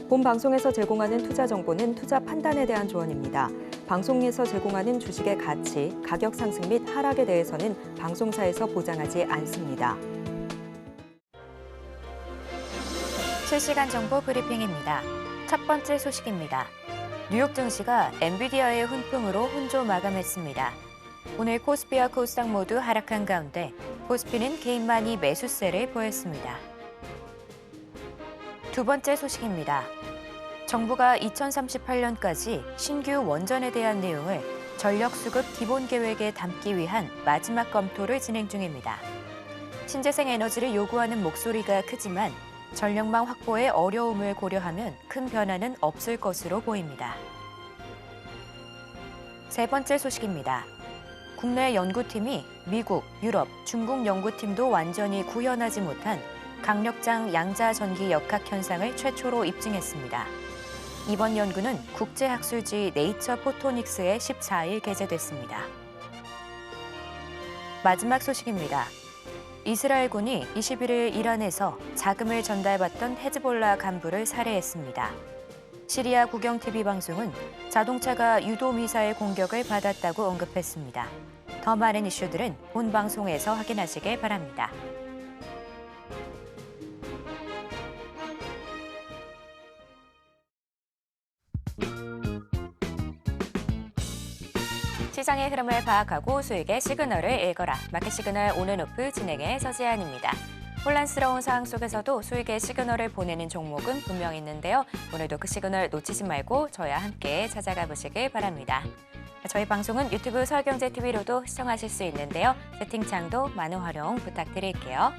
본 방송에서 제공하는 투자 정보는 투자 판단에 대한 조언입니다. 방송에서 제공하는 주식의 가치, 가격 상승 및 하락에 대해서는 방송사에서 보장하지 않습니다. 실시간 정보 브리핑입니다. 첫 번째 소식입니다. 뉴욕 증시가 엔비디아의 훈풍으로 혼조 마감했습니다. 오늘 코스피와 코스닥 모두 하락한 가운데 코스피는 개인만이 매수세를 보였습니다. 두 번째 소식입니다. 정부가 2038년까지 신규 원전에 대한 내용을 전력수급 기본계획에 담기 위한 마지막 검토를 진행 중입니다. 신재생 에너지를 요구하는 목소리가 크지만 전력망 확보의 어려움을 고려하면 큰 변화는 없을 것으로 보입니다. 세 번째 소식입니다. 국내 연구팀이 미국, 유럽, 중국 연구팀도 완전히 구현하지 못한 강력장 양자 전기 역학 현상을 최초로 입증했습니다. 이번 연구는 국제학술지 네이처 포토닉스에 14일 게재됐습니다. 마지막 소식입니다. 이스라엘군이 21일 이란에서 자금을 전달받던 헤즈볼라 간부를 살해했습니다. 시리아 국영-TV 방송은 자동차가 유도 미사일 공격을 받았다고 언급했습니다. 더 많은 이슈들은 본 방송에서 확인하시길 바랍니다. 시장의 흐름을 파악하고 수익의 시그널을 읽어라. 마켓 시그널 오늘 오프 진행의 서지안입니다. 혼란스러운 상황 속에서도 수익의 시그널을 보내는 종목은 분명 있는데요. 오늘도 그 시그널 놓치지 말고 저와 함께 찾아가 보시길 바랍니다. 저희 방송은 유튜브 서울경제TV로도 시청하실 수 있는데요. 채팅창도 많은 활용 부탁드릴게요.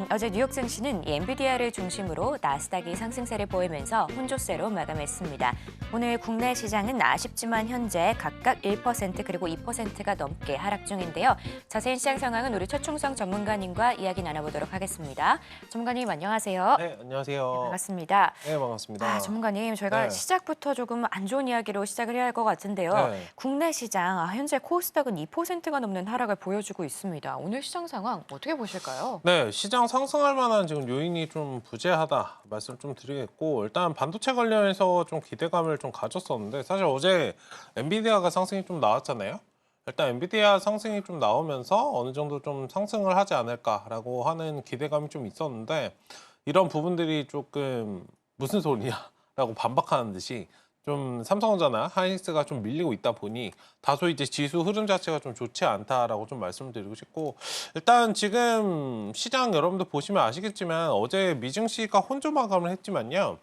어제 뉴욕 증시는 엔비디아를 중심으로 나스닥이 상승세를 보이면서 혼조세로 마감했습니다. 오늘 국내 시장은 아쉽지만 현재 각각 1% 그리고 2%가 넘게 하락 중인데요. 자세한 시장 상황은 우리 최충성 전문가님과 이야기 나눠보도록 하겠습니다. 전문가님 안녕하세요. 네, 안녕하세요. 네, 반갑습니다. 네, 반갑습니다. 전문가님, 저희가 네. 시작부터 조금 안 좋은 이야기로 시작을 해야 할 것 같은데요. 네. 국내 시장, 현재 코스닥은 2%가 넘는 하락을 보여주고 있습니다. 오늘 시장 상황 어떻게 보실까요? 네, 시장 상승할 만한 지금 요인이 좀 부재하다 말씀 좀 드리겠고, 일단 반도체 관련해서 좀 기대감을 좀 가졌었는데 사실 어제 엔비디아가 상승이 좀 나왔잖아요. 일단 엔비디아 상승이 좀 나오면서 어느 정도 좀 상승을 하지 않을까라고 하는 기대감이 좀 있었는데, 이런 부분들이 조금 무슨 소리냐라고 반박하는 듯이 좀 삼성전자나 하이닉스가 좀 밀리고 있다 보니 다소 이제 지수 흐름 자체가 좀 좋지 않다라고 좀 말씀을 드리고 싶고, 일단 지금 시장 여러분들 보시면 아시겠지만 어제 미증시가 혼조 마감을 했지만요.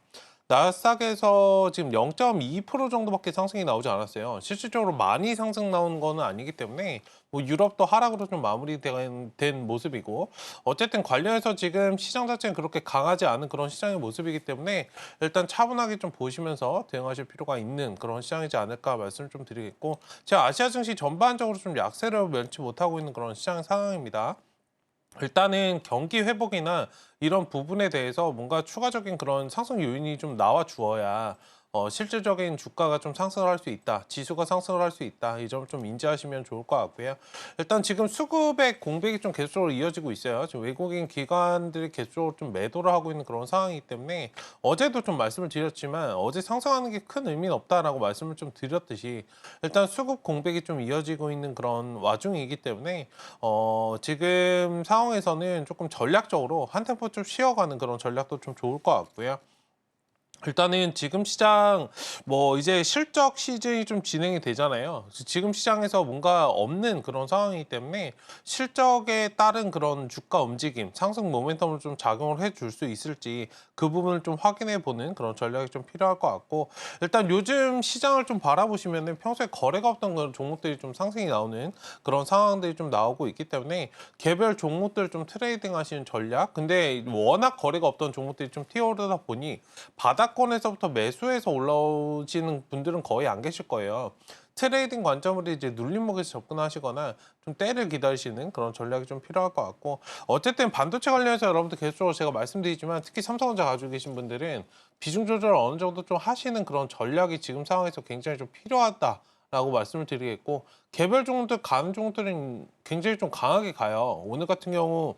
나스닥에서 지금 0.2% 정도밖에 상승이 나오지 않았어요. 실질적으로 많이 상승 나온 거는 아니기 때문에 뭐 유럽도 하락으로 좀 마무리된 모습이고, 어쨌든 관련해서 지금 시장 자체는 그렇게 강하지 않은 그런 시장의 모습이기 때문에 일단 차분하게 좀 보시면서 대응하실 필요가 있는 그런 시장이지 않을까 말씀을 좀 드리겠고, 제가 아시아 증시 전반적으로 좀 약세를 면치 못하고 있는 그런 시장 상황입니다. 일단은 경기 회복이나 이런 부분에 대해서 뭔가 추가적인 그런 상승 요인이 좀 나와 주어야 실질적인 주가가 좀 상승을 할 수 있다, 지수가 상승을 할 수 있다, 이 점을 좀 인지하시면 좋을 것 같고요. 일단 지금 수급의 공백이 좀 계속적으로 이어지고 있어요. 지금 외국인 기관들이 계속적으로 좀 매도를 하고 있는 그런 상황이기 때문에 어제도 좀 말씀을 드렸지만 어제 상승하는 게 큰 의미는 없다라고 말씀을 좀 드렸듯이, 일단 수급 공백이 좀 이어지고 있는 그런 와중이기 때문에 지금 상황에서는 조금 전략적으로 한 템포 좀 쉬어가는 그런 전략도 좀 좋을 것 같고요. 일단은 지금 시장 뭐 이제 실적 시즌이 좀 진행이 되잖아요. 지금 시장에서 뭔가 없는 그런 상황이기 때문에 실적에 따른 그런 주가 움직임, 상승 모멘텀을 좀 작용을 해줄 수 있을지 그 부분을 좀 확인해 보는 그런 전략이 좀 필요할 것 같고, 일단 요즘 시장을 좀 바라보시면은 평소에 거래가 없던 그런 종목들이 좀 상승이 나오는 그런 상황들이 좀 나오고 있기 때문에 개별 종목들 좀 트레이딩 하시는 전략, 근데 워낙 거래가 없던 종목들이 좀 튀어오르다 보니 바닥권에서부터 매수해서 올라오시는 분들은 거의 안 계실 거예요. 트레이딩 관점으로 이제 눌림목에서 접근하시거나 좀 때를 기다리시는 그런 전략이 좀 필요할 것 같고, 어쨌든 반도체 관련해서 여러분들 계속적으로 제가 말씀드리지만 특히 삼성전자 가지고 계신 분들은 비중 조절을 어느 정도 좀 하시는 그런 전략이 지금 상황에서 굉장히 좀 필요하다라고 말씀을 드리겠고, 개별 종목들 가는 종목들은 굉장히 좀 강하게 가요. 오늘 같은 경우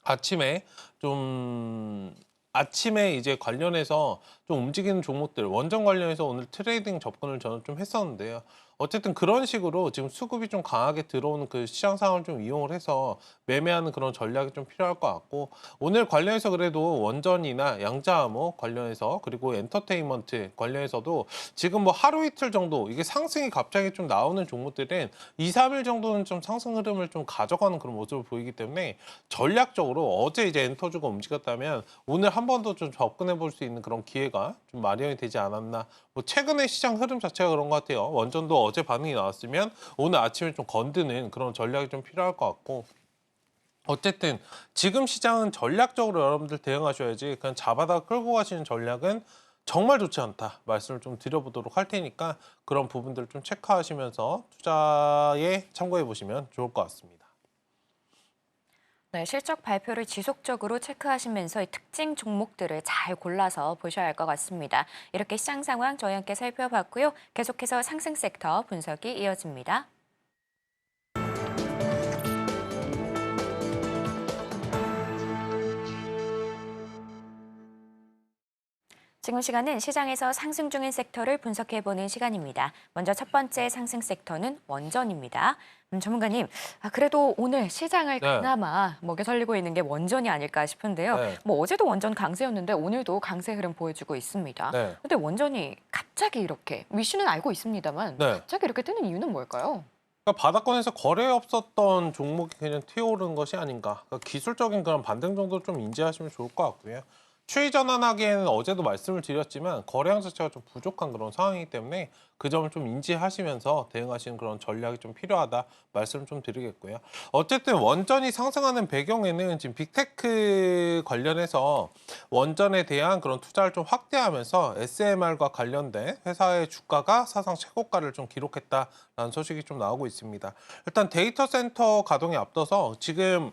아침에 좀 아침에 이제 관련해서 좀 움직이는 종목들, 원전 관련해서 오늘 트레이딩 접근을 저는 좀 했었는데요. 어쨌든 그런 식으로 지금 수급이 좀 강하게 들어오는 그 시장 상황을 좀 이용을 해서 매매하는 그런 전략이 좀 필요할 것 같고, 오늘 관련해서 그래도 원전이나 양자암호 관련해서 그리고 엔터테인먼트 관련해서도 지금 뭐 하루 이틀 정도 이게 상승이 갑자기 좀 나오는 종목들은 2, 3일 정도는 좀 상승 흐름을 좀 가져가는 그런 모습을 보이기 때문에 전략적으로 어제 이제 엔터주가 움직였다면 오늘 한 번 더 좀 접근해 볼 수 있는 그런 기회가 좀 마련이 되지 않았나. 뭐 최근의 시장 흐름 자체가 그런 것 같아요. 원전도 어제 반응이 나왔으면 오늘 아침에 좀 건드는 그런 전략이 좀 필요할 것 같고, 어쨌든 지금 시장은 전략적으로 여러분들 대응하셔야지 그냥 잡아다 끌고 가시는 전략은 정말 좋지 않다 말씀을 좀 드려보도록 할 테니까 그런 부분들을 좀 체크하시면서 투자에 참고해 보시면 좋을 것 같습니다. 네, 실적 발표를 지속적으로 체크하시면서 이 특징 종목들을 잘 골라서 보셔야 할 것 같습니다. 이렇게 시장 상황 저희 함께 살펴봤고요. 계속해서 상승 섹터 분석이 이어집니다. 지금 시간은 시장에서 상승 중인 섹터를 분석해보는 시간입니다. 먼저 첫 번째 상승 섹터는 원전입니다. 전문가님, 그래도 오늘 시장을 네. 그나마 먹여 살리고 있는 게 원전이 아닐까 싶은데요. 네. 뭐 어제도 원전 강세였는데 오늘도 강세 흐름 보여주고 있습니다. 네. 근데 원전이 갑자기 이렇게, 위슈는 알고 있습니다만 네. 갑자기 이렇게 뜨는 이유는 뭘까요? 그러니까 바닥권에서 거래 없었던 종목이 그냥 튀어오르는 것이 아닌가. 그러니까 기술적인 그런 반등 정도 좀 인지하시면 좋을 것 같고요. 추이 전환하기에는 어제도 말씀을 드렸지만 거래량 자체가 좀 부족한 그런 상황이기 때문에 그 점을 좀 인지하시면서 대응하시는 그런 전략이 좀 필요하다 말씀을 좀 드리겠고요. 어쨌든 원전이 상승하는 배경에는 지금 빅테크 관련해서 원전에 대한 그런 투자를 좀 확대하면서 SMR과 관련된 회사의 주가가 사상 최고가를 좀 기록했다라는 소식이 좀 나오고 있습니다. 일단 데이터 센터 가동에 앞서서 지금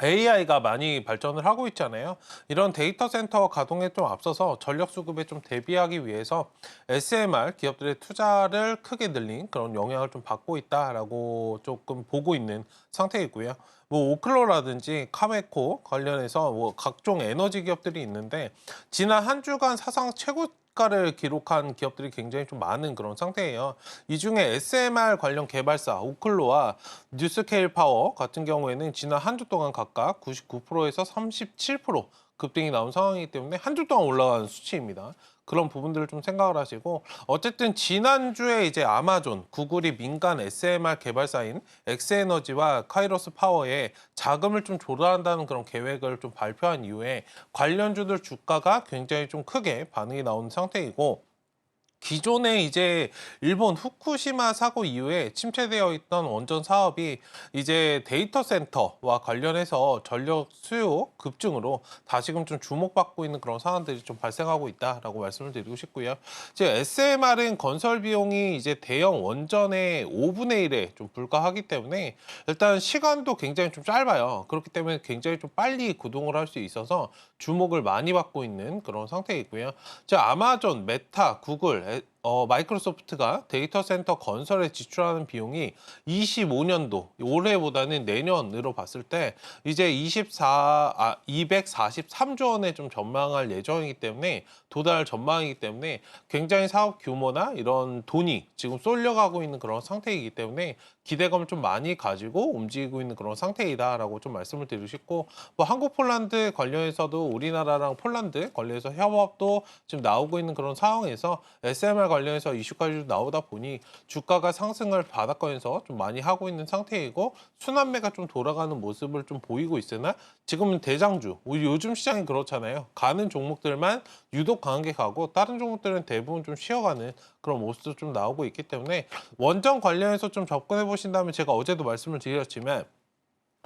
AI가 많이 발전을 하고 있잖아요. 이런 데이터 센터 가동에 좀 앞서서 전력 수급에 좀 대비하기 위해서 SMR 기업들의 투자를 크게 늘린 그런 영향을 좀 받고 있다라고 조금 보고 있는 상태이고요. 뭐 오클로라든지 카메코 관련해서 뭐 각종 에너지 기업들이 있는데 지난 한 주간 사상 최고가를 기록한 기업들이 굉장히 좀 많은 그런 상태예요. 이 중에 SMR 관련 개발사 오클로와 뉴스케일 파워 같은 경우에는 지난 한 주 동안 각각 99%에서 37% 급등이 나온 상황이기 때문에 한 주 동안 올라가는 수치입니다. 그런 부분들을 좀 생각을 하시고, 어쨌든 지난주에 이제 아마존, 구글이 민간 SMR 개발사인 엑스에너지와 카이로스 파워에 자금을 좀 조달한다는 그런 계획을 좀 발표한 이후에 관련주들 주가가 굉장히 좀 크게 반응이 나온 상태이고, 기존에 이제 일본 후쿠시마 사고 이후에 침체되어 있던 원전 사업이 이제 데이터 센터와 관련해서 전력 수요 급증으로 다시금 좀 주목받고 있는 그런 상황들이 좀 발생하고 있다라고 말씀을 드리고 싶고요. 이제 SMR은 건설 비용이 이제 대형 원전의 5분의 1에 좀 불과하기 때문에 일단 시간도 굉장히 좀 짧아요. 그렇기 때문에 굉장히 좀 빨리 구동을 할 수 있어서 주목을 많이 받고 있는 그런 상태이고요. 자, 아마존, 메타, 구글, 마이크로소프트가 데이터 센터 건설에 지출하는 비용이 25년도 올해보다는 내년으로 봤을 때 이제 243조 원에 좀 전망할 예정이기 때문에 도달 전망이기 때문에 굉장히 사업 규모나 이런 돈이 지금 쏠려가고 있는 그런 상태이기 때문에 기대감을 좀 많이 가지고 움직이고 있는 그런 상태이다라고 좀 말씀을 드리고 싶고, 뭐 한국 폴란드 관련해서도 우리나라랑 폴란드 관련해서 협업도 지금 나오고 있는 그런 상황에서 SMR 관련해서 이슈까지 좀 나오다 보니 주가가 상승을 바닥권에서 좀 많이 하고 있는 상태이고 순환매가 좀 돌아가는 모습을 좀 보이고 있으나 지금은 대장주, 요즘 시장이 그렇잖아요. 가는 종목들만 유독 강하게 가고 다른 종목들은 대부분 좀 쉬어가는 그런 모습도 좀 나오고 있기 때문에 원전 관련해서 좀 접근해 보신다면, 제가 어제도 말씀을 드렸지만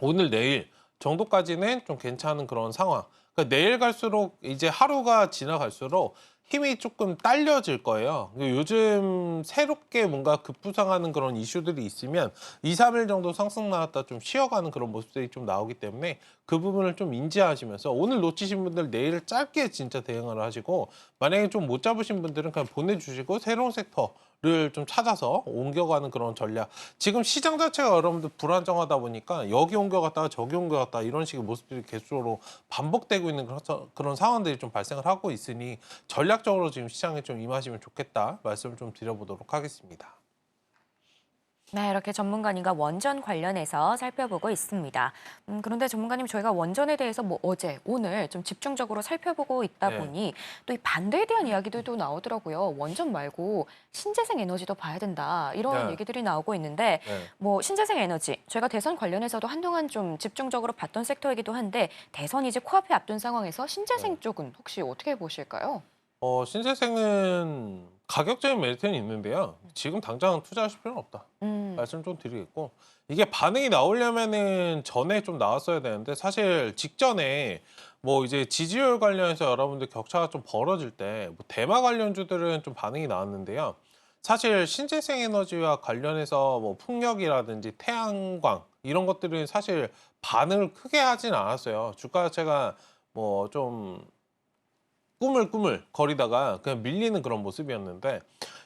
오늘 내일 정도까지는 좀 괜찮은 그런 상황. 그러니까 내일 갈수록 이제 하루가 지나갈수록 힘이 조금 딸려질 거예요. 요즘 새롭게 뭔가 급부상하는 그런 이슈들이 있으면 2, 3일 정도 상승 나왔다 좀 쉬어가는 그런 모습들이 좀 나오기 때문에 그 부분을 좀 인지하시면서 오늘 놓치신 분들 내일 짧게 진짜 대응을 하시고, 만약에 좀 못 잡으신 분들은 그냥 보내주시고 새로운 섹터 를 좀 찾아서 옮겨가는 그런 전략. 지금 시장 자체가 여러분들 불안정하다 보니까 여기 옮겨갔다가 저기 옮겨갔다 이런 식의 모습들이 계속적으로 반복되고 있는 그런 상황들이 좀 발생을 하고 있으니 전략적으로 지금 시장에 좀 임하시면 좋겠다 말씀을 좀 드려보도록 하겠습니다. 네, 이렇게 전문가님과 원전 관련해서 살펴보고 있습니다. 그런데 전문가님, 저희가 원전에 대해서 뭐 어제, 오늘 좀 집중적으로 살펴보고 있다 네. 보니 또 이 반대에 대한 이야기들도 나오더라고요. 원전 말고 신재생 에너지도 봐야 된다. 이런 네. 얘기들이 나오고 있는데 네. 뭐 신재생 에너지, 저희가 대선 관련해서도 한동안 좀 집중적으로 봤던 섹터이기도 한데 대선이 이제 코앞에 앞둔 상황에서 신재생 네. 쪽은 혹시 어떻게 보실까요? 신재생은 가격적인 메리트는 있는데요. 지금 당장 투자하실 필요는 없다. 말씀 좀 드리겠고 이게 반응이 나오려면은 전에 좀 나왔어야 되는데 사실 직전에 뭐 이제 지지율 관련해서 여러분들 격차가 좀 벌어질 때 뭐 대마 관련주들은 좀 반응이 나왔는데요. 사실 신재생 에너지와 관련해서 뭐 풍력이라든지 태양광 이런 것들은 사실 반응을 크게 하진 않았어요. 주가 자체가 뭐좀 꾸물꾸물 거리다가 그냥 밀리는 그런 모습이었는데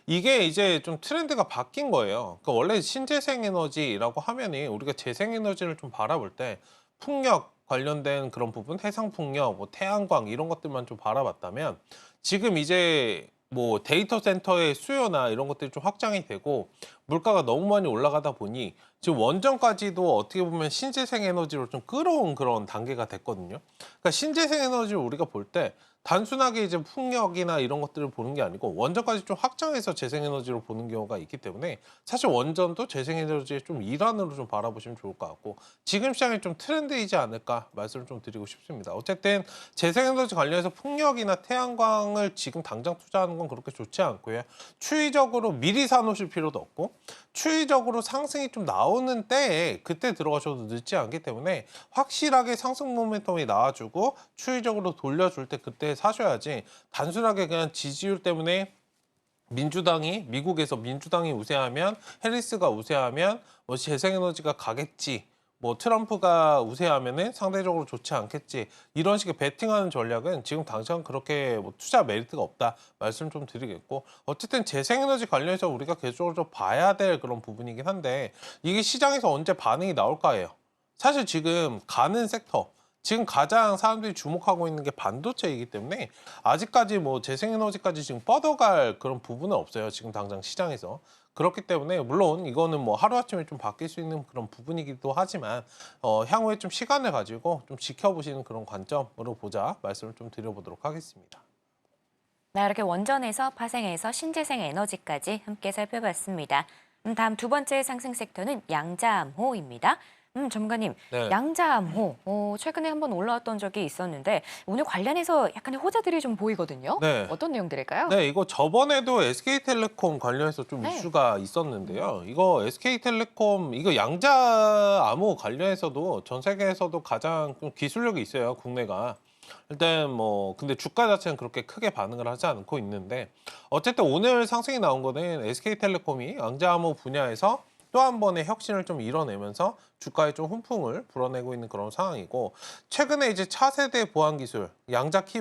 이게 이제 좀 트렌드가 바뀐 거예요. 그러니까 원래 신재생 에너지라고 하면은 우리가 재생 에너지를 좀 바라볼 때 풍력 관련된 그런 부분, 해상 풍력, 뭐 태양광 이런 것들만 좀 바라봤다면 지금 이제 뭐 데이터 센터의 수요나 이런 것들이 좀 확장이 되고 물가가 너무 많이 올라가다 보니 지금 원전까지도 어떻게 보면 신재생 에너지로 좀 끌어온 그런 단계가 됐거든요. 그러니까 신재생 에너지를 우리가 볼 때 단순하게 이제 풍력이나 이런 것들을 보는 게 아니고 원전까지 좀 확장해서 재생에너지로 보는 경우가 있기 때문에 사실 원전도 재생에너지의 좀 일환으로 좀 바라보시면 좋을 것 같고 지금 시장이 좀 트렌드이지 않을까 말씀을 좀 드리고 싶습니다. 어쨌든 재생에너지 관련해서 풍력이나 태양광을 지금 당장 투자하는 건 그렇게 좋지 않고요. 추이적으로 미리 사놓으실 필요도 없고 추이적으로 상승이 좀 나오는 때에 그때 들어가셔도 늦지 않기 때문에 확실하게 상승 모멘텀이 나와주고 추이적으로 돌려줄 때 그때 사셔야지 단순하게 그냥 지지율 때문에 미국에서 민주당이 우세하면 해리스가 우세하면 뭐 재생에너지가 가겠지 뭐 트럼프가 우세하면은 상대적으로 좋지 않겠지 이런 식의 베팅하는 전략은 지금 당장 그렇게 뭐 투자 메리트가 없다 말씀 좀 드리겠고 어쨌든 재생에너지 관련해서 우리가 계속적으로 좀 봐야 될 그런 부분이긴 한데 이게 시장에서 언제 반응이 나올까예요. 사실 지금 가는 섹터 지금 가장 사람들이 주목하고 있는 게 반도체이기 때문에 아직까지 뭐 재생에너지까지 지금 뻗어갈 그런 부분은 없어요. 지금 당장 시장에서. 그렇기 때문에 물론 이거는 뭐 하루아침에 좀 바뀔 수 있는 그런 부분이기도 하지만 향후에 좀 시간을 가지고 좀 지켜보시는 그런 관점으로 보자 말씀을 좀 드려보도록 하겠습니다. 네, 이렇게 원전에서 파생해서 신재생 에너지까지 함께 살펴봤습니다. 다음 두 번째 상승 섹터는 양자암호입니다. 전문가님, 네. 양자암호 최근에 한번 올라왔던 적이 있었는데 오늘 관련해서 약간의 호재들이 좀 보이거든요. 네. 어떤 내용들일까요? 네, 이거 저번에도 SK텔레콤 관련해서 좀 네. 이슈가 있었는데요. 이거 SK텔레콤, 이거 양자암호 관련해서도 전 세계에서도 가장 좀 기술력이 있어요, 국내가. 일단 뭐 근데 주가 자체는 그렇게 크게 반응을 하지 않고 있는데 어쨌든 오늘 상승이 나온 거는 SK텔레콤이 양자암호 분야에서 또 한 번의 혁신을 좀 이뤄내면서 주가에 좀 훈풍을 불어내고 있는 그런 상황이고 최근에 이제 차세대 보안 기술 양자키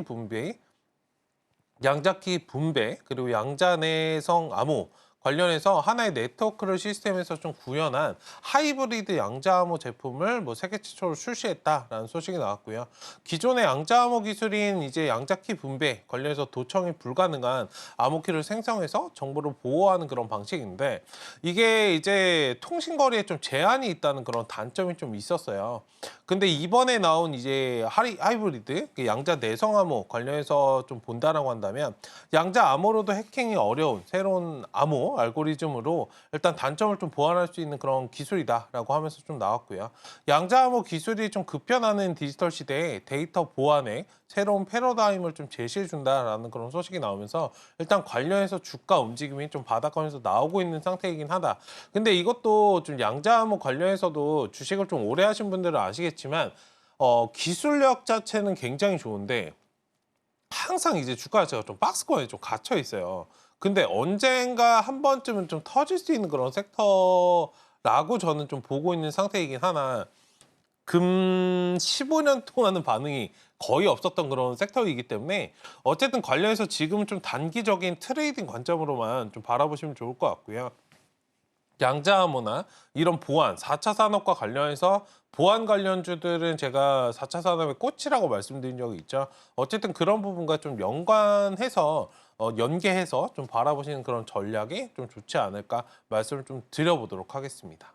분배 그리고 양자내성 암호 관련해서 하나의 네트워크를 시스템에서 좀 구현한 하이브리드 양자암호 제품을 뭐 세계 최초로 출시했다라는 소식이 나왔고요. 기존의 양자암호 기술인 이제 양자키 분배 관련해서 도청이 불가능한 암호키를 생성해서 정보를 보호하는 그런 방식인데 이게 이제 통신거리에 좀 제한이 있다는 그런 단점이 좀 있었어요. 근데 이번에 나온 이제 하이브리드 양자 내성 암호 관련해서 좀 본다라고 한다면 양자 암호로도 해킹이 어려운 새로운 암호 알고리즘으로 일단 단점을 좀 보완할 수 있는 그런 기술이다라고 하면서 좀 나왔고요. 양자 암호 기술이 좀 급변하는 디지털 시대에 데이터 보안에 새로운 패러다임을 좀 제시해 준다라는 그런 소식이 나오면서 일단 관련해서 주가 움직임이 좀 바닥권에서 나오고 있는 상태이긴 하다. 근데 이것도 좀 양자 암호 관련해서도 주식을 좀 오래 하신 분들은 아시겠지만 기술력 자체는 굉장히 좋은데 항상 이제 주가 자체가 좀 박스권에 좀 갇혀 있어요. 근데 언젠가 한 번쯤은 좀 터질 수 있는 그런 섹터라고 저는 좀 보고 있는 상태이긴 하나 금 15년 동안은 반응이 거의 없었던 그런 섹터이기 때문에 어쨌든 관련해서 지금은 좀 단기적인 트레이딩 관점으로만 좀 바라보시면 좋을 것 같고요. 양자암호나 이런 보안, 4차 산업과 관련해서 보안 관련주들은 제가 4차 산업의 꽃이라고 말씀드린 적이 있죠. 어쨌든 그런 부분과 좀 연관해서 연계해서 좀 바라보시는 그런 전략이 좀 좋지 않을까 말씀을 좀 드려보도록 하겠습니다.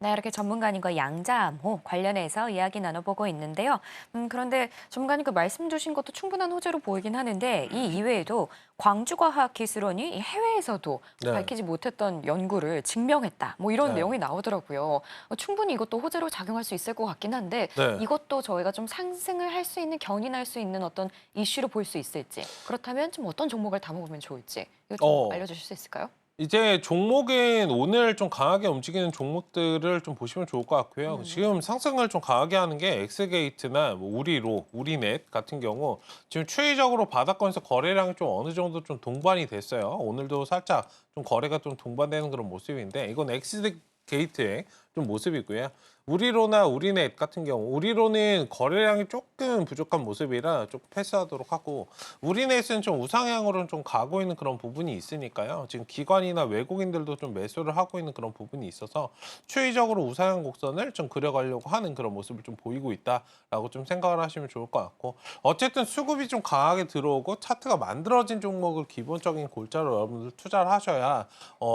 네, 이렇게 전문가님과 양자암호 관련해서 이야기 나눠보고 있는데요. 그런데 전문가님 그 말씀 주신 것도 충분한 호재로 보이긴 하는데 이 이외에도 광주과학기술원이 이 해외에서도 네. 밝히지 못했던 연구를 증명했다. 뭐 이런 네. 내용이 나오더라고요. 충분히 이것도 호재로 작용할 수 있을 것 같긴 한데 네. 이것도 저희가 좀 상승을 할 수 있는, 견인할 수 있는 어떤 이슈로 볼 수 있을지, 그렇다면 좀 어떤 종목을 담아보면 좋을지 이거 좀 알려주실 수 있을까요? 이제 종목은 오늘 좀 강하게 움직이는 종목들을 좀 보시면 좋을 것 같고요. 지금 상승을 좀 강하게 하는 게 엑스게이트나 뭐 우리로, 우리넷 같은 경우 지금 추이적으로 바닥권에서 거래량이 좀 어느 정도 좀 동반이 됐어요. 오늘도 살짝 좀 거래가 좀 동반되는 그런 모습인데 이건 엑스게이트의 좀 모습이고요. 우리로나 우리넷 같은 경우 우리로는 거래량이 조금 부족한 모습이라 조금 패스하도록 하고 우리넷은 좀 우상향으로 좀 가고 있는 그런 부분이 있으니까요. 지금 기관이나 외국인들도 좀 매수를 하고 있는 그런 부분이 있어서 추이적으로 우상향 곡선을 좀 그려가려고 하는 그런 모습을 좀 보이고 있다라고 좀 생각을 하시면 좋을 것 같고 어쨌든 수급이 좀 강하게 들어오고 차트가 만들어진 종목을 기본적인 골자로 여러분들 투자를 하셔야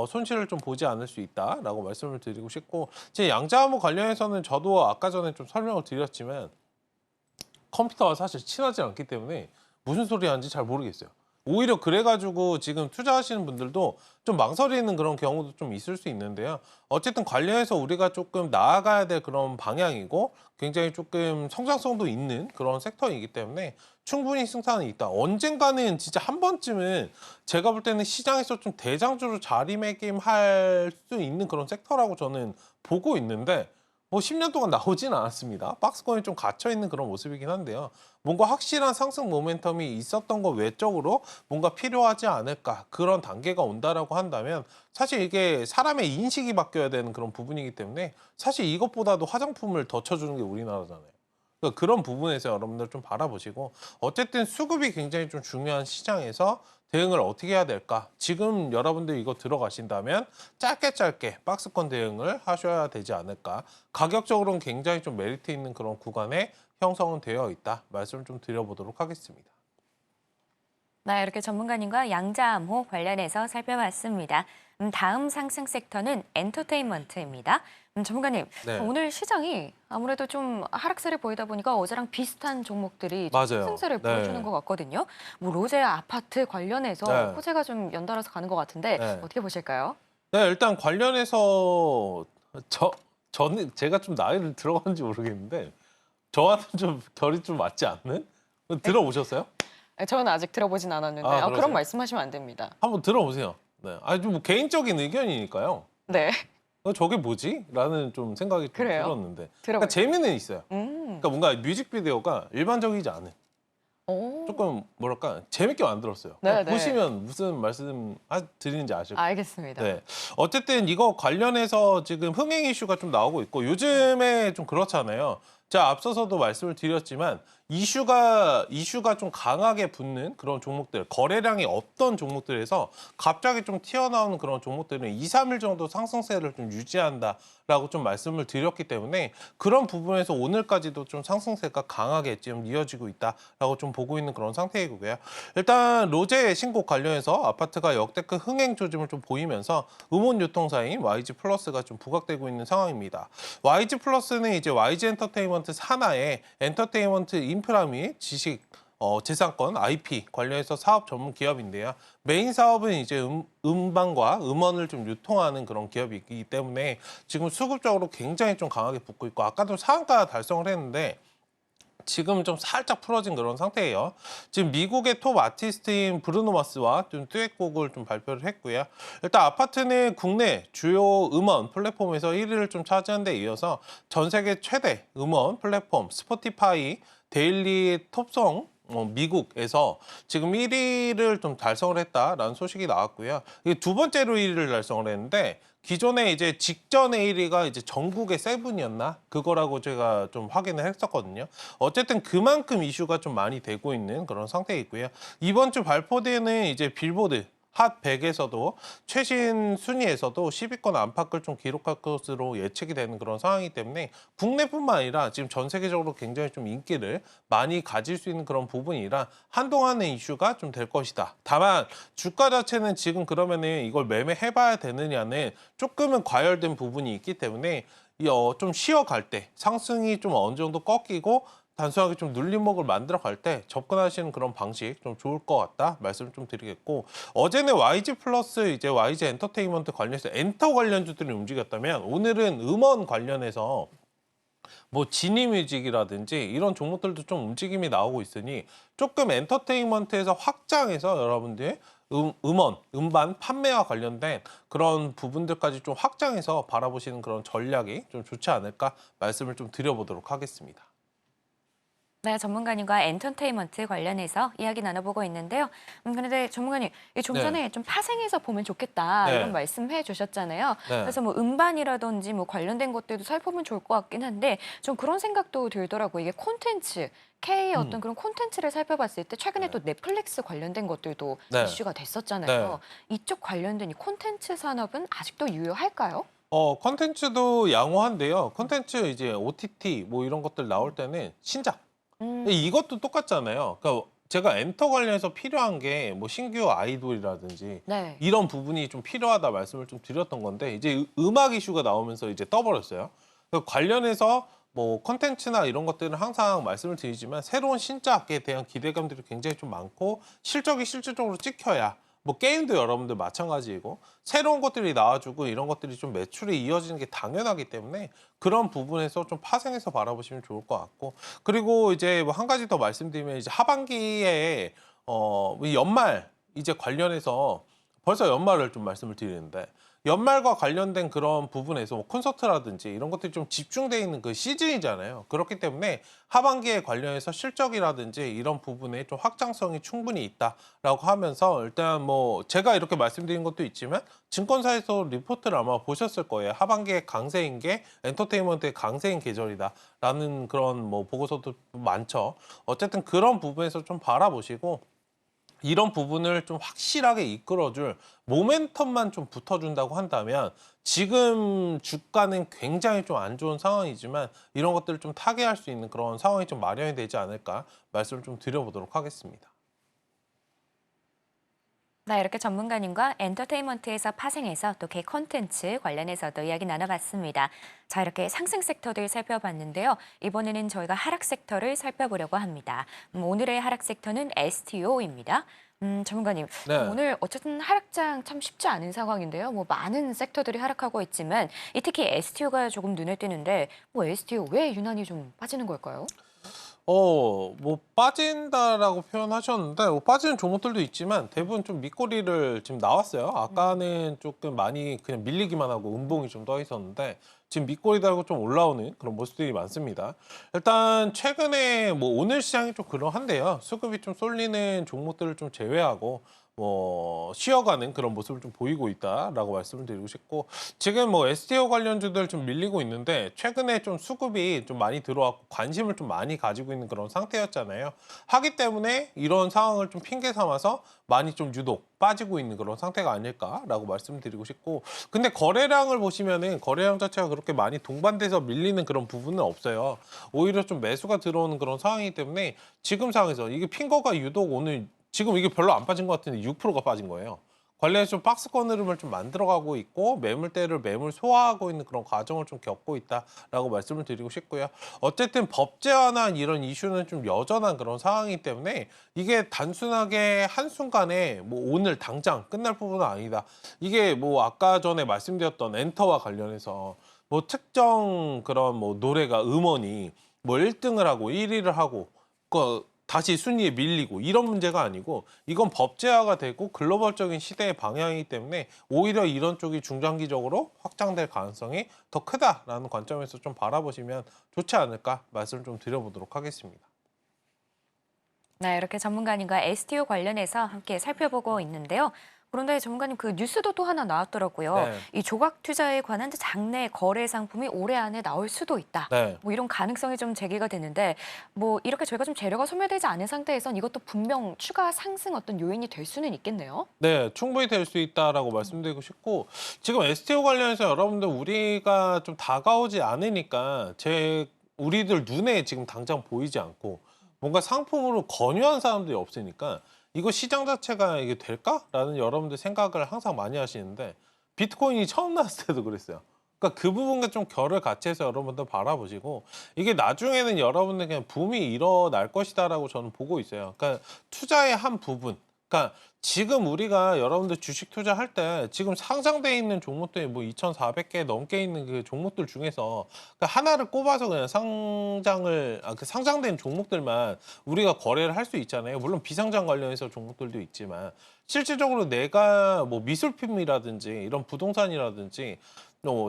손실을 좀 보지 않을 수 있다라고 말씀을 드리고 싶고 제 양자암호 관련해서는 저도 아까 전에 좀 설명을 드렸지만 컴퓨터와 사실 친하지 않기 때문에 무슨 소리 하는지 잘 모르겠어요. 오히려 그래가지고 지금 투자하시는 분들도 좀 망설이는 그런 경우도 좀 있을 수 있는데요. 어쨌든 관련해서 우리가 조금 나아가야 될 그런 방향이고 굉장히 조금 성장성도 있는 그런 섹터이기 때문에 충분히 승산이 있다. 언젠가는 진짜 한 번쯤은 제가 볼 때는 시장에서 좀 대장주로 자리매김할 수 있는 그런 섹터라고 저는 보고 있는데 뭐 10년 동안 나오진 않았습니다. 박스권이 좀 갇혀 있는 그런 모습이긴 한데요. 뭔가 확실한 상승 모멘텀이 있었던 거 외적으로 뭔가 필요하지 않을까 그런 단계가 온다라고 한다면 사실 이게 사람의 인식이 바뀌어야 되는 그런 부분이기 때문에 사실 이것보다도 화장품을 더 쳐주는 게 우리나라잖아요. 그러니까 그런 부분에서 여러분들 좀 바라보시고 어쨌든 수급이 굉장히 좀 중요한 시장에서 대응을 어떻게 해야 될까? 지금 여러분들 이거 들어가신다면 짧게 박스권 대응을 하셔야 되지 않을까? 가격적으로는 굉장히 좀 메리트 있는 그런 구간에 형성은 되어 있다. 말씀을 좀 드려보도록 하겠습니다. 네, 이렇게 전문가님과 양자암호 관련해서 살펴봤습니다. 다음 상승 섹터는 엔터테인먼트입니다. 전문가님, 네. 오늘 시장이 아무래도 좀 하락세를 보이다 보니까 어제랑 비슷한 종목들이 좀 맞아요. 상승세를 네. 보여주는 것 같거든요. 뭐 로제 아파트 관련해서 네. 호재가 좀 연달아서 가는 것 같은데 네. 어떻게 보실까요? 네, 일단 관련해서 저는 제가 좀 나이를 들어간지 모르겠는데 저와는 좀 결이 좀 맞지 않는? 들어보셨어요? 저는 아직 들어보진 않았는데 그러세요? 그런 말씀하시면 안 됩니다. 한번 들어보세요. 네. 아니 좀 뭐 개인적인 의견이니까요. 네, 저게 뭐지? 라는 좀 생각이 좀 그래요? 들었는데. 그러니까 들어보세요. 재미는 있어요. 그러니까 뭔가 뮤직비디오가 일반적이지 않은. 오, 조금 뭐랄까 재밌게 만들었어요. 네, 네. 보시면 무슨 말씀 드리는지 아실 거예요. 알겠습니다. 네. 어쨌든 이거 관련해서 지금 흥행 이슈가 좀 나오고 있고 요즘에 좀 그렇잖아요. 제가 앞서서도 말씀을 드렸지만 이슈가 좀 강하게 붙는 그런 종목들, 거래량이 없던 종목들에서 갑자기 좀 튀어나오는 그런 종목들은 2, 3일 정도 상승세를 좀 유지한다라고 좀 말씀을 드렸기 때문에 그런 부분에서 오늘까지도 좀 상승세가 강하게 지금 이어지고 있다라고 좀 보고 있는 그런 상태이고요. 일단 로제 신곡 관련해서 아파트가 역대급 흥행 조짐을 좀 보이면서 음원 유통사인 YG 플러스가 좀 부각되고 있는 상황입니다. YG 플러스는 이제 YG 엔터테인먼트 산하의 엔터테인먼트 인프라 및 지식 재산권 IP 관련해서 사업 전문 기업인데요. 메인 사업은 이제 음반과 음원을 좀 유통하는 그런 기업이기 때문에 지금 수급적으로 굉장히 좀 강하게 붙고 있고 아까도 상한가 달성을 했는데 지금 좀 살짝 풀어진 그런 상태예요. 지금 미국의 톱 아티스트인 브루노 마스와 좀 듀엣곡을 좀 발표를 했고요. 일단 아파트는 국내 주요 음원 플랫폼에서 1위를 좀 차지한 데 이어서 전 세계 최대 음원 플랫폼 스포티파이 데일리 톱송 미국에서 지금 1위를 좀 달성을 했다라는 소식이 나왔고요. 이게 두 번째로 1위를 달성을 했는데 기존에 이제 직전 A리가 이제 전국의 세븐이었나? 그거라고 제가 좀 확인을 했었거든요. 어쨌든 그만큼 이슈가 좀 많이 되고 있는 그런 상태이고요. 이번 주 발표되는 이제 빌보드 핫 100에서도 최신 순위에서도 10위권 안팎을 좀 기록할 것으로 예측이 되는 그런 상황이기 때문에 국내뿐만 아니라 지금 전 세계적으로 굉장히 좀 인기를 많이 가질 수 있는 그런 부분이라 한동안의 이슈가 좀 될 것이다. 다만 주가 자체는 지금 그러면은 이걸 매매해봐야 되느냐는 조금은 과열된 부분이 있기 때문에 좀 쉬어갈 때 상승이 좀 어느 정도 꺾이고 단순하게 좀 눌림목을 만들어 갈 때 접근하시는 그런 방식 좀 좋을 것 같다 말씀을 좀 드리겠고, 어제는 YG 플러스 이제 YG 엔터테인먼트 관련해서 엔터 관련주들이 움직였다면 오늘은 음원 관련해서 뭐 지니뮤직이라든지 이런 종목들도 좀 움직임이 나오고 있으니 조금 엔터테인먼트에서 확장해서 여러분들 음원, 음반 판매와 관련된 그런 부분들까지 좀 확장해서 바라보시는 그런 전략이 좀 좋지 않을까 말씀을 좀 드려보도록 하겠습니다. 네, 전문가님과 엔터테인먼트 관련해서 이야기 나눠보고 있는데요. 그런데 전문가님, 좀 네. 전에 좀 파생해서 보면 좋겠다 네. 이런 말씀해 주셨잖아요. 네. 그래서 뭐 음반이라든지 뭐 관련된 것들도 살펴보면 좋을 것 같긴 한데 좀 그런 생각도 들더라고요. 이게 콘텐츠, K의 어떤 그런 콘텐츠를 살펴봤을 때 최근에 네. 또 넷플릭스 관련된 것들도 네. 이슈가 됐었잖아요. 이쪽 관련된 이 콘텐츠 산업은 아직도 유효할까요? 컨텐츠도 양호한데요. 컨텐츠 이제 OTT 뭐 이런 것들 나올 때는 신작. 이것도 똑같잖아요. 그러니까 제가 엔터 관련해서 필요한 게 뭐 신규 아이돌이라든지 네. 이런 부분이 좀 필요하다 말씀을 좀 드렸던 건데 이제 음악 이슈가 나오면서 이제 떠버렸어요. 그 관련해서 뭐 컨텐츠나 이런 것들은 항상 말씀을 드리지만 새로운 신작에 대한 기대감들이 굉장히 좀 많고 실적이 실질적으로 찍혀야 뭐 게임도 여러분들 마찬가지이고 새로운 것들이 나와주고 이런 것들이 좀 매출이 이어지는 게 당연하기 때문에 그런 부분에서 좀 파생해서 바라보시면 좋을 것 같고, 그리고 이제 뭐 한 가지 더 말씀드리면 이제 하반기에 이 연말 이제 관련해서 벌써 연말을 좀 말씀을 드리는데 연말과 관련된 그런 부분에서 뭐 콘서트라든지 이런 것들이 좀 집중돼 있는 그 시즌이잖아요. 그렇기 때문에 하반기에 관련해서 실적이라든지 이런 부분에 좀 확장성이 충분히 있다라고 하면서 일단 뭐 제가 이렇게 말씀드린 것도 있지만 증권사에서 리포트를 아마 보셨을 거예요. 하반기에 강세인 게 엔터테인먼트의 강세인 계절이다라는 그런 뭐 보고서도 많죠. 어쨌든 그런 부분에서 좀 바라보시고 이런 부분을 좀 확실하게 이끌어줄 모멘텀만 좀 붙어준다고 한다면 지금 주가는 굉장히 좀 안 좋은 상황이지만 이런 것들을 좀 타개할 수 있는 그런 상황이 좀 마련이 되지 않을까 말씀을 좀 드려보도록 하겠습니다. 네, 이렇게 전문가님과 엔터테인먼트에서 파생해서 또 K 콘텐츠 관련해서도 이야기 나눠봤습니다. 자, 이렇게 상승 섹터들 살펴봤는데요. 이번에는 저희가 하락 섹터를 살펴보려고 합니다. 오늘의 하락 섹터는 STO입니다. 전문가님, 네. 오늘 어쨌든 하락장 참 쉽지 않은 상황인데요. 뭐 많은 섹터들이 하락하고 있지만 특히 STO가 조금 눈에 띄는데 뭐 STO 왜 유난히 좀 빠지는 걸까요? 뭐 빠진다라고 표현하셨는데 뭐 빠지는 종목들도 있지만 대부분 좀 밑거리를 지금 나왔어요. 아까는 조금 많이 그냥 밀리기만 하고 음봉이 좀 떠 있었는데 지금 밑거리 달고 좀 올라오는 그런 모습들이 많습니다. 일단 최근에 뭐 오늘 시장이 좀 그러한데요. 수급이 좀 쏠리는 종목들을 좀 제외하고 뭐 쉬어가는 그런 모습을 좀 보이고 있다라고 말씀을 드리고 싶고, 지금 뭐 STO 관련주들 좀 밀리고 있는데 최근에 좀 수급이 좀 많이 들어왔고 관심을 좀 많이 가지고 있는 그런 상태였잖아요. 하기 때문에 이런 상황을 좀 핑계 삼아서 많이 좀 유독 빠지고 있는 그런 상태가 아닐까라고 말씀드리고 싶고, 근데 거래량을 보시면은 거래량 자체가 그렇게 많이 동반돼서 밀리는 그런 부분은 없어요. 오히려 좀 매수가 들어오는 그런 상황이기 때문에 지금 상황에서 이게 핑거가 유독 오늘 지금 이게 별로 안 빠진 것 같은데 6%가 빠진 거예요. 관련해서 좀 박스권 흐름을 좀 만들어가고 있고 매물대를 매물 소화하고 있는 그런 과정을 좀 겪고 있다라고 말씀을 드리고 싶고요. 어쨌든 법제화나 이런 이슈는 좀 여전한 그런 상황이기 때문에 이게 단순하게 한순간에 뭐 오늘 당장 끝날 부분은 아니다. 이게 뭐 아까 전에 말씀드렸던 엔터와 관련해서 뭐 특정 그런 뭐 노래가 음원이 뭐 1등을 하고 1위를 하고 다시 순위에 밀리고 이런 문제가 아니고 이건 법제화가 되고 글로벌적인 시대의 방향이기 때문에 오히려 이런 쪽이 중장기적으로 확장될 가능성이 더 크다라는 관점에서 좀 바라보시면 좋지 않을까 말씀을 좀 드려보도록 하겠습니다. 네, 이렇게 전문가님과 STO 관련해서 함께 살펴보고 있는데요. 그런데 전문가님 그 뉴스도 또 하나 나왔더라고요. 네. 이 조각 투자에 관한 장내 거래 상품이 올해 안에 나올 수도 있다. 네. 뭐 이런 가능성이 좀 제기가 되는데 뭐 이렇게 저희가 좀 재료가 소멸되지 않은 상태에선 이것도 분명 추가 상승 어떤 요인이 될 수는 있겠네요. 네, 충분히 될 수 있다라고 말씀드리고 싶고 지금 STO 관련해서 여러분들 우리가 좀 다가오지 않으니까 우리들 눈에 지금 당장 보이지 않고 뭔가 상품으로 권유한 사람들이 없으니까 이거 시장 자체가 이게 될까라는 여러분들 생각을 항상 많이 하시는데 비트코인이 처음 나왔을 때도 그랬어요. 그러니까 그 부분과 좀 결을 같이 해서 여러분들 바라보시고 이게 나중에는 여러분들 그냥 붐이 일어날 것이다라고 저는 보고 있어요. 그러니까 투자의 한 부분. 그러니까 지금 우리가 여러분들 주식 투자할 때 지금 상장돼 있는 종목들이 뭐 2,400개 넘게 있는 그 종목들 중에서 그러니까 하나를 꼽아서 그냥 그 상장된 종목들만 우리가 거래를 할 수 있잖아요. 물론 비상장 관련해서 종목들도 있지만 실질적으로 내가 뭐 미술품이라든지 이런 부동산이라든지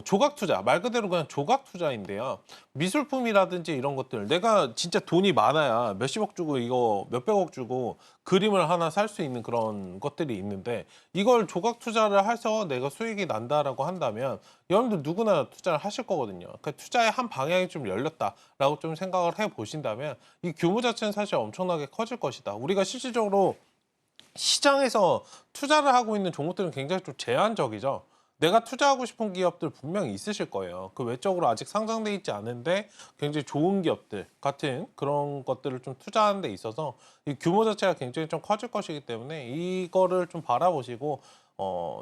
조각 투자, 말 그대로 그냥 조각 투자인데요. 미술품이라든지 이런 것들, 내가 진짜 돈이 많아야 몇십억 주고 이거 몇백억 주고 그림을 하나 살 수 있는 그런 것들이 있는데 이걸 조각 투자를 해서 내가 수익이 난다라고 한다면 여러분들 누구나 투자를 하실 거거든요. 그러니까 투자의 한 방향이 좀 열렸다라고 좀 생각을 해 보신다면 이 규모 자체는 사실 엄청나게 커질 것이다. 우리가 실질적으로 시장에서 투자를 하고 있는 종목들은 굉장히 좀 제한적이죠. 내가 투자하고 싶은 기업들 분명히 있으실 거예요. 그 외적으로 아직 상장돼 있지 않은데 굉장히 좋은 기업들 같은 그런 것들을 좀 투자하는 데 있어서 이 규모 자체가 굉장히 좀 커질 것이기 때문에 이거를 좀 바라보시고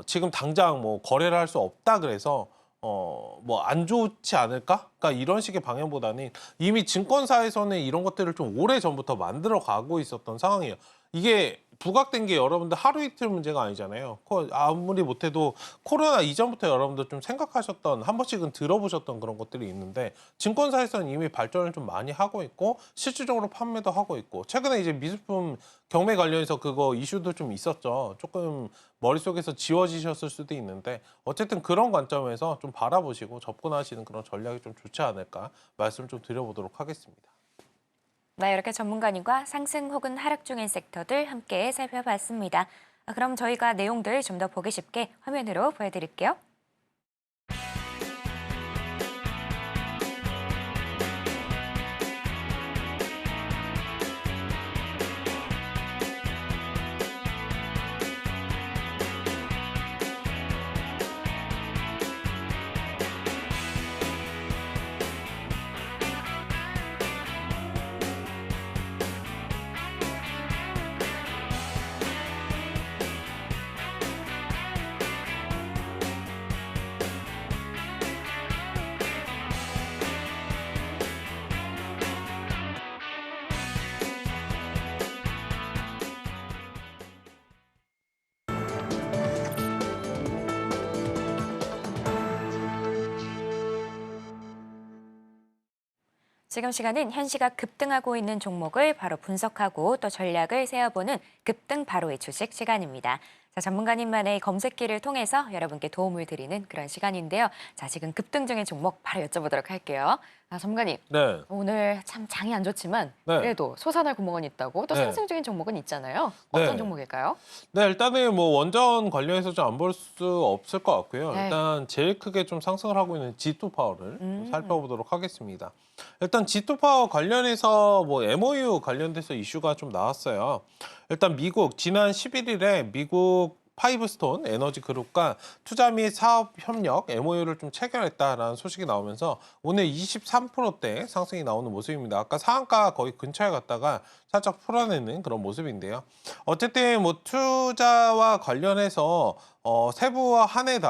지금 당장 뭐 거래를 할 수 없다 그래서 뭐 안 좋지 않을까? 그러니까 이런 식의 방향보다는 이미 증권사에서는 이런 것들을 좀 오래 전부터 만들어 가고 있었던 상황이에요. 이게 부각된 게 여러분들 하루 이틀 문제가 아니잖아요. 아무리 못해도 코로나 이전부터 여러분들 좀 생각하셨던 한 번씩은 들어보셨던 그런 것들이 있는데 증권사에서는 이미 발전을 좀 많이 하고 있고 실질적으로 판매도 하고 있고 최근에 이제 미술품 경매 관련해서 그거 이슈도 좀 있었죠. 조금 머릿속에서 지워지셨을 수도 있는데 어쨌든 그런 관점에서 좀 바라보시고 접근하시는 그런 전략이 좀 좋지 않을까 말씀을 좀 드려보도록 하겠습니다. 네, 이렇게 전문가님과 상승 혹은 하락 중인 섹터들 함께 살펴봤습니다. 그럼 저희가 내용들 좀 더 보기 쉽게 화면으로 보여드릴게요. 지금 시간은 현시가 급등하고 있는 종목을 바로 분석하고 또 전략을 세워보는 급등 바로의 주식 시간입니다. 자, 전문가님만의 검색기를 통해서 여러분께 도움을 드리는 그런 시간인데요. 자, 지금 급등 중인 종목 바로 여쭤보도록 할게요. 전문가님, 네. 오늘 참 장이 안 좋지만 네. 그래도 솟아날 구멍은 있다고 또 네. 상승 중인 종목은 있잖아요. 어떤 네. 종목일까요? 네, 일단은 뭐 원전 관련해서 좀 안 볼 수 없을 것 같고요. 네. 일단 제일 크게 좀 상승을 하고 있는 G2 파워를 좀 살펴보도록 하겠습니다. 일단 G2 파워 관련해서 뭐 MOU 관련돼서 이슈가 좀 나왔어요. 일단 지난 11일에 미국 파이브스톤 에너지 그룹과 투자 및 사업 협력 MOU를 좀 체결했다라는 소식이 나오면서 오늘 23%대 상승이 나오는 모습입니다. 아까 상한가 거의 근처에 갔다가 살짝 풀어내는 그런 모습인데요. 어쨌든 뭐 투자와 관련해서 세부와 한에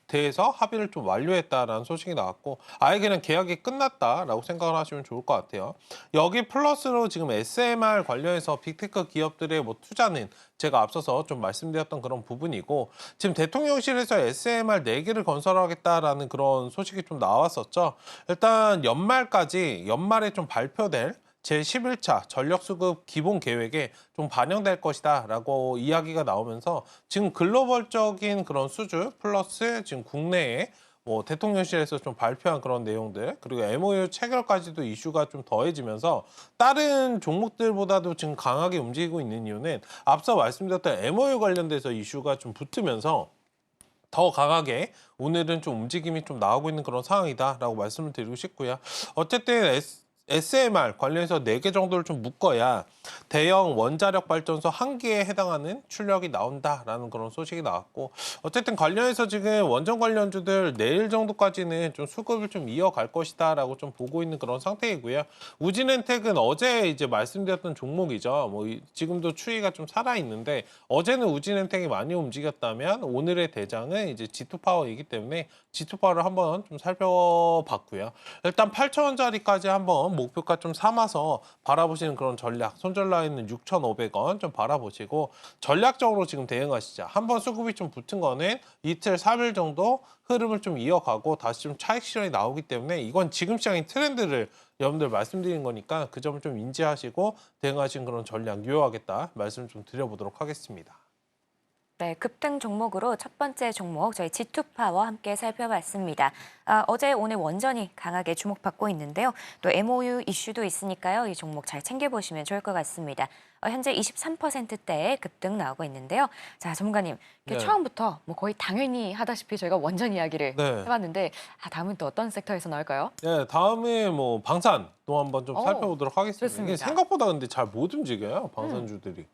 대해서 합의를 좀 완료했다라는 소식이 나왔고 아예 그냥 계약이 끝났다라고 생각을 하시면 좋을 것 같아요. 여기 플러스로 지금 SMR 관련해서 빅테크 기업들의 뭐 투자는 제가 앞서서 좀 말씀드렸던 그런 부분이고 지금 대통령실에서 SMR 4개를 건설하겠다라는 그런 소식이 좀 나왔었죠. 일단 연말에 좀 발표될 제11차 전력수급 기본 계획에 좀 반영될 것이다 라고 이야기가 나오면서 지금 글로벌적인 그런 수주 플러스 지금 국내에 뭐 대통령실에서 좀 발표한 그런 내용들 그리고 MOU 체결까지도 이슈가 좀 더해지면서 다른 종목들보다도 지금 강하게 움직이고 있는 이유는 앞서 말씀드렸던 MOU 관련돼서 이슈가 좀 붙으면서 더 강하게 오늘은 좀 움직임이 좀 나오고 있는 그런 상황이다라고 말씀을 드리고 싶고요. 어쨌든 SMR 관련해서 4개 정도를 좀 묶어야 대형 원자력 발전소 1개에 해당하는 출력이 나온다라는 그런 소식이 나왔고 어쨌든 관련해서 지금 원전 관련주들 내일 정도까지는 좀 수급을 좀 이어갈 것이다라고 좀 보고 있는 그런 상태이고요. 우진엔텍은 어제 이제 말씀드렸던 종목이죠. 뭐 지금도 추이가 좀 살아 있는데 어제는 우진엔텍이 많이 움직였다면 오늘의 대장은 이제 G2파워이기 때문에 G2파워를 한번 좀 살펴봤고요. 일단 8,000원짜리까지 한번 목표가 좀 삼아서 바라보시는 그런 전략. 손절 라인은 6,500원 좀 바라보시고 전략적으로 지금 대응하시자. 한번 수급이 좀 붙은 거는 이틀, 3일 정도 흐름을 좀 이어가고 다시 좀 차익 실현이 나오기 때문에 이건 지금 시장의 트렌드를 여러분들 말씀드리는 거니까 그 점을 좀 인지하시고 대응하시는 그런 전략 유효하겠다 말씀 좀 드려보도록 하겠습니다. 네, 급등 종목으로 첫 번째 종목 저희 G2파워 함께 살펴봤습니다. 어제 오늘 원전이 강하게 주목받고 있는데요. 또 MOU 이슈도 있으니까요. 이 종목 잘 챙겨보시면 좋을 것 같습니다. 현재 23%대의 급등 나오고 있는데요. 자, 전문가님, 네. 처음부터 뭐 거의 당연히 하다시피 저희가 원전 이야기를 네. 해봤는데 다음은 또 어떤 섹터에서 나올까요? 네, 다음에 뭐 방산 또 한번 좀 살펴보도록 하겠습니다. 좋습니다. 이게 생각보다 근데 잘 못 움직여요, 방산주들이.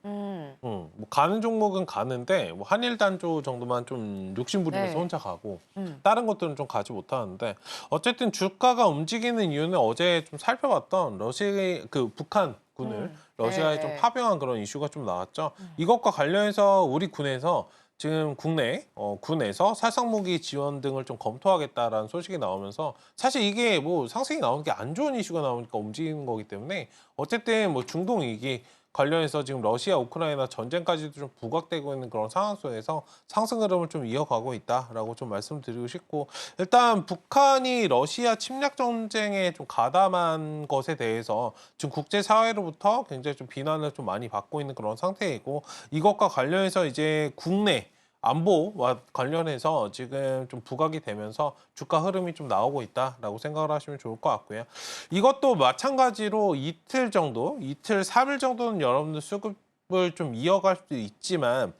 뭐 가는 종목은 가는데 뭐 한일 단조 정도만 좀 욕심 부리면서 네. 혼자 가고 다른 것들은 좀 가지 못하는데 어쨌든 주가가 움직이는 이유는 어제 좀 살펴봤던 러시아 그 북한 군을 러시아에 네. 좀 파병한 그런 이슈가 좀 나왔죠. 이것과 관련해서 우리 군에서 지금 국내 군에서 살상무기 지원 등을 좀 검토하겠다라는 소식이 나오면서 사실 이게 뭐 상승이 나오는 게 안 좋은 이슈가 나오니까 움직이는 거기 때문에 어쨌든 뭐 중동 위기 관련해서 지금 러시아 우크라이나 전쟁까지도 좀 부각되고 있는 그런 상황 속에서 상승 흐름을 좀 이어가고 있다라고 좀 말씀드리고 싶고 일단 북한이 러시아 침략 전쟁에 좀 가담한 것에 대해서 지금 국제 사회로부터 굉장히 좀 비난을 좀 많이 받고 있는 그런 상태이고 이것과 관련해서 이제 국내 안보와 관련해서 지금 좀 부각이 되면서 주가 흐름이 좀 나오고 있다라고 생각을 하시면 좋을 것 같고요. 이것도 마찬가지로 이틀 정도, 이틀, 3일 정도는 여러분들 수급을 좀 이어갈 수도 있지만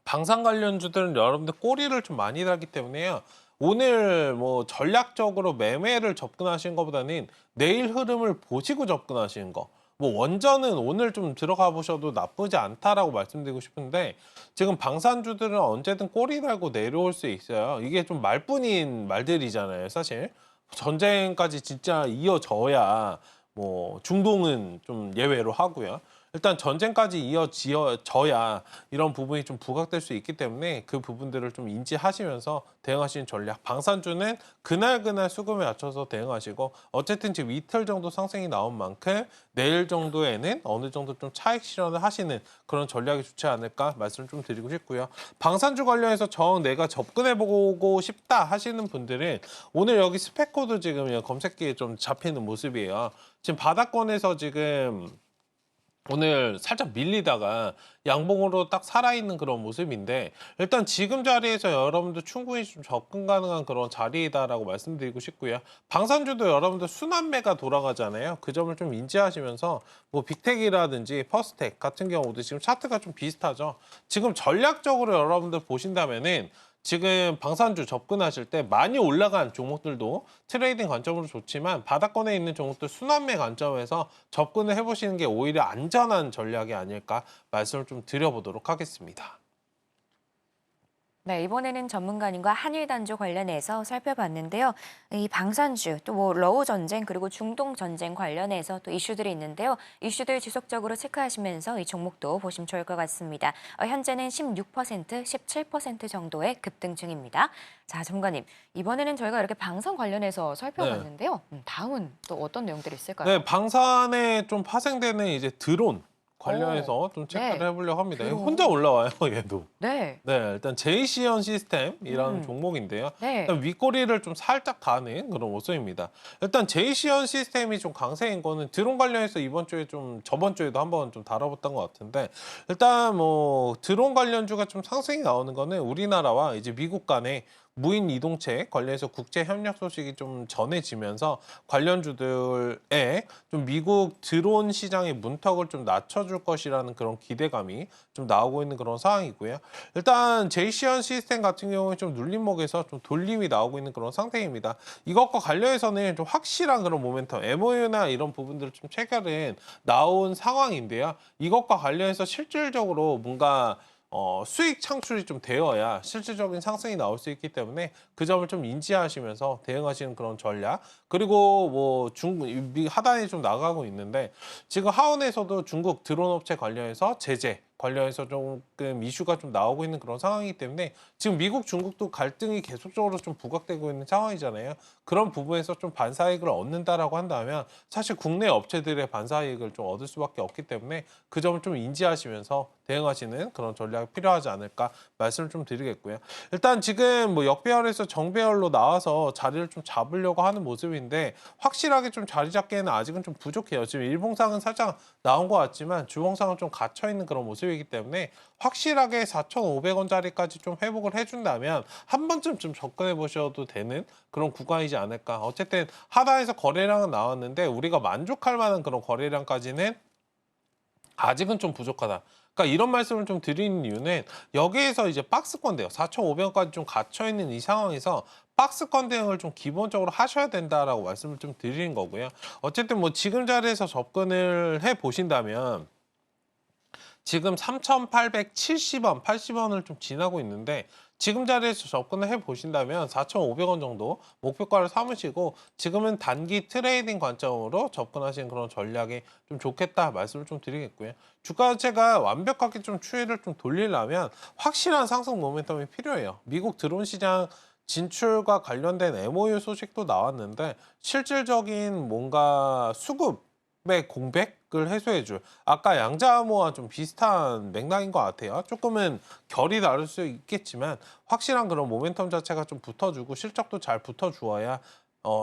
방산 관련주들은 여러분들 꼬리를 좀 많이 달기 때문에요. 오늘 뭐 전략적으로 매매를 접근하시는 것보다는 내일 흐름을 보시고 접근하시는 거. 뭐 원전은 오늘 좀 들어가 보셔도 나쁘지 않다라고 말씀드리고 싶은데 지금 방산주들은 언제든 꼬리 달고 내려올 수 있어요. 이게 좀 말뿐인 말들이잖아요, 사실. 전쟁까지 진짜 이어져야 뭐 중동은 좀 예외로 하고요. 일단 전쟁까지 이어져야 이런 부분이 좀 부각될 수 있기 때문에 그 부분들을 좀 인지하시면서 대응하시는 전략. 방산주는 그날 수급에 맞춰서 대응하시고 어쨌든 지금 이틀 정도 상승이 나온 만큼 내일 정도에는 어느 정도 좀 차익 실현을 하시는 그런 전략이 좋지 않을까 말씀을 좀 드리고 싶고요. 방산주 관련해서 내가 접근해보고 싶다 하시는 분들은 오늘 여기 스펙코드 지금 검색기에 좀 잡히는 모습이에요. 지금 바닥권에서 지금 오늘 살짝 밀리다가 양봉으로 딱 살아있는 그런 모습인데 일단 지금 자리에서 여러분들 충분히 좀 접근 가능한 그런 자리이다라고 말씀드리고 싶고요. 방산주도 여러분들 순환매가 돌아가잖아요. 그 점을 좀 인지하시면서 뭐 빅텍이라든지 퍼스텍 같은 경우도 지금 차트가 좀 비슷하죠. 지금 전략적으로 여러분들 보신다면은 지금 방산주 접근하실 때 많이 올라간 종목들도 트레이딩 관점으로 좋지만 바닥권에 있는 종목들 순환매 관점에서 접근을 해보시는 게 오히려 안전한 전략이 아닐까 말씀을 좀 드려보도록 하겠습니다. 네, 이번에는 전문가님과 한일 단조 관련해서 살펴봤는데요. 이 방산주, 또 뭐 러우 전쟁 그리고 중동 전쟁 관련해서 또 이슈들이 있는데요. 이슈들 지속적으로 체크하시면서 이 종목도 보시면 좋을 것 같습니다. 현재는 16%, 17% 정도의 급등 중입니다. 자, 전문가님, 이번에는 저희가 이렇게 방산 관련해서 살펴봤는데요. 다음은 또 어떤 내용들이 있을까요? 네, 방산에 좀 파생되는 이제 드론 관련해서 좀 체크를 네. 해보려고 합니다. 드론. 혼자 올라와요, 얘도. 네. 네, 일단 제이시언 시스템이라는 종목인데요. 네. 일단 윗꼬리를 좀 살짝 다는 그런 모습입니다. 일단 제이시언 시스템이 좀 강세인 거는 드론 관련해서 이번 주에 좀 저번 주에도 한번 좀 다뤄봤던 것 같은데 일단 뭐 드론 관련주가 좀 상승이 나오는 거는 우리나라와 이제 미국 간에 무인 이동체 관련해서 국제 협력 소식이 좀 전해지면서 관련주들의 좀 미국 드론 시장의 문턱을 좀 낮춰줄 것이라는 그런 기대감이 좀 나오고 있는 그런 상황이고요. 일단 제이시언 시스템 같은 경우에 좀 눌림목에서 좀 돌림이 나오고 있는 그런 상태입니다. 이것과 관련해서는 좀 확실한 그런 모멘텀, MOU나 이런 부분들을 좀 체결은 나온 상황인데요. 이것과 관련해서 실질적으로 뭔가 수익 창출이 좀 되어야 실질적인 상승이 나올 수 있기 때문에 그 점을 좀 인지하시면서 대응하시는 그런 전략. 그리고 뭐 하단에 좀 나가고 있는데 지금 하원에서도 중국 드론 업체 관련해서 제재 관련해서 조금 이슈가 좀 나오고 있는 그런 상황이기 때문에 지금 미국, 중국도 갈등이 계속적으로 좀 부각되고 있는 상황이잖아요. 그런 부분에서 좀 반사이익을 얻는다라고 한다면 사실 국내 업체들의 반사이익을 좀 얻을 수밖에 없기 때문에 그 점을 좀 인지하시면서 대응하시는 그런 전략이 필요하지 않을까 말씀을 좀 드리겠고요. 일단 지금 뭐 역배열에서 정배열로 나와서 자리를 좀 잡으려고 하는 모습인데 확실하게 좀 자리 잡기에는 아직은 좀 부족해요. 지금 일봉상은 살짝 나온 것 같지만 주봉상은 좀 갇혀 있는 그런 모습이기 때문에 확실하게 4,500원짜리까지 좀 회복을 해준다면 한 번쯤 좀 접근해 보셔도 되는 그런 구간이지 않을까. 어쨌든 하단에서 거래량은 나왔는데 우리가 만족할 만한 그런 거래량까지는 아직은 좀 부족하다. 그러니까 이런 말씀을 좀 드리는 이유는 여기에서 이제 박스권 대응, 4,500원까지 좀 갇혀 있는 이 상황에서 박스권 대응을 좀 기본적으로 하셔야 된다라고 말씀을 좀 드리는 거고요. 어쨌든 뭐 지금 자리에서 접근을 해 보신다면 지금 3,870원, 80원을 좀 지나고 있는데 지금 자리에서 접근을 해보신다면 4,500원 정도 목표가를 삼으시고 지금은 단기 트레이딩 관점으로 접근하시는 그런 전략이 좀 좋겠다 말씀을 좀 드리겠고요. 주가 자체가 완벽하게 좀 추이를 좀 돌리려면 확실한 상승 모멘텀이 필요해요. 미국 드론 시장 진출과 관련된 MOU 소식도 나왔는데 실질적인 뭔가 수급의 공백을 해소해줄 아까 양자암호와 좀 비슷한 맥락인 것 같아요. 조금은 결이 다를 수 있겠지만 확실한 그런 모멘텀 자체가 좀 붙어주고 실적도 잘 붙어주어야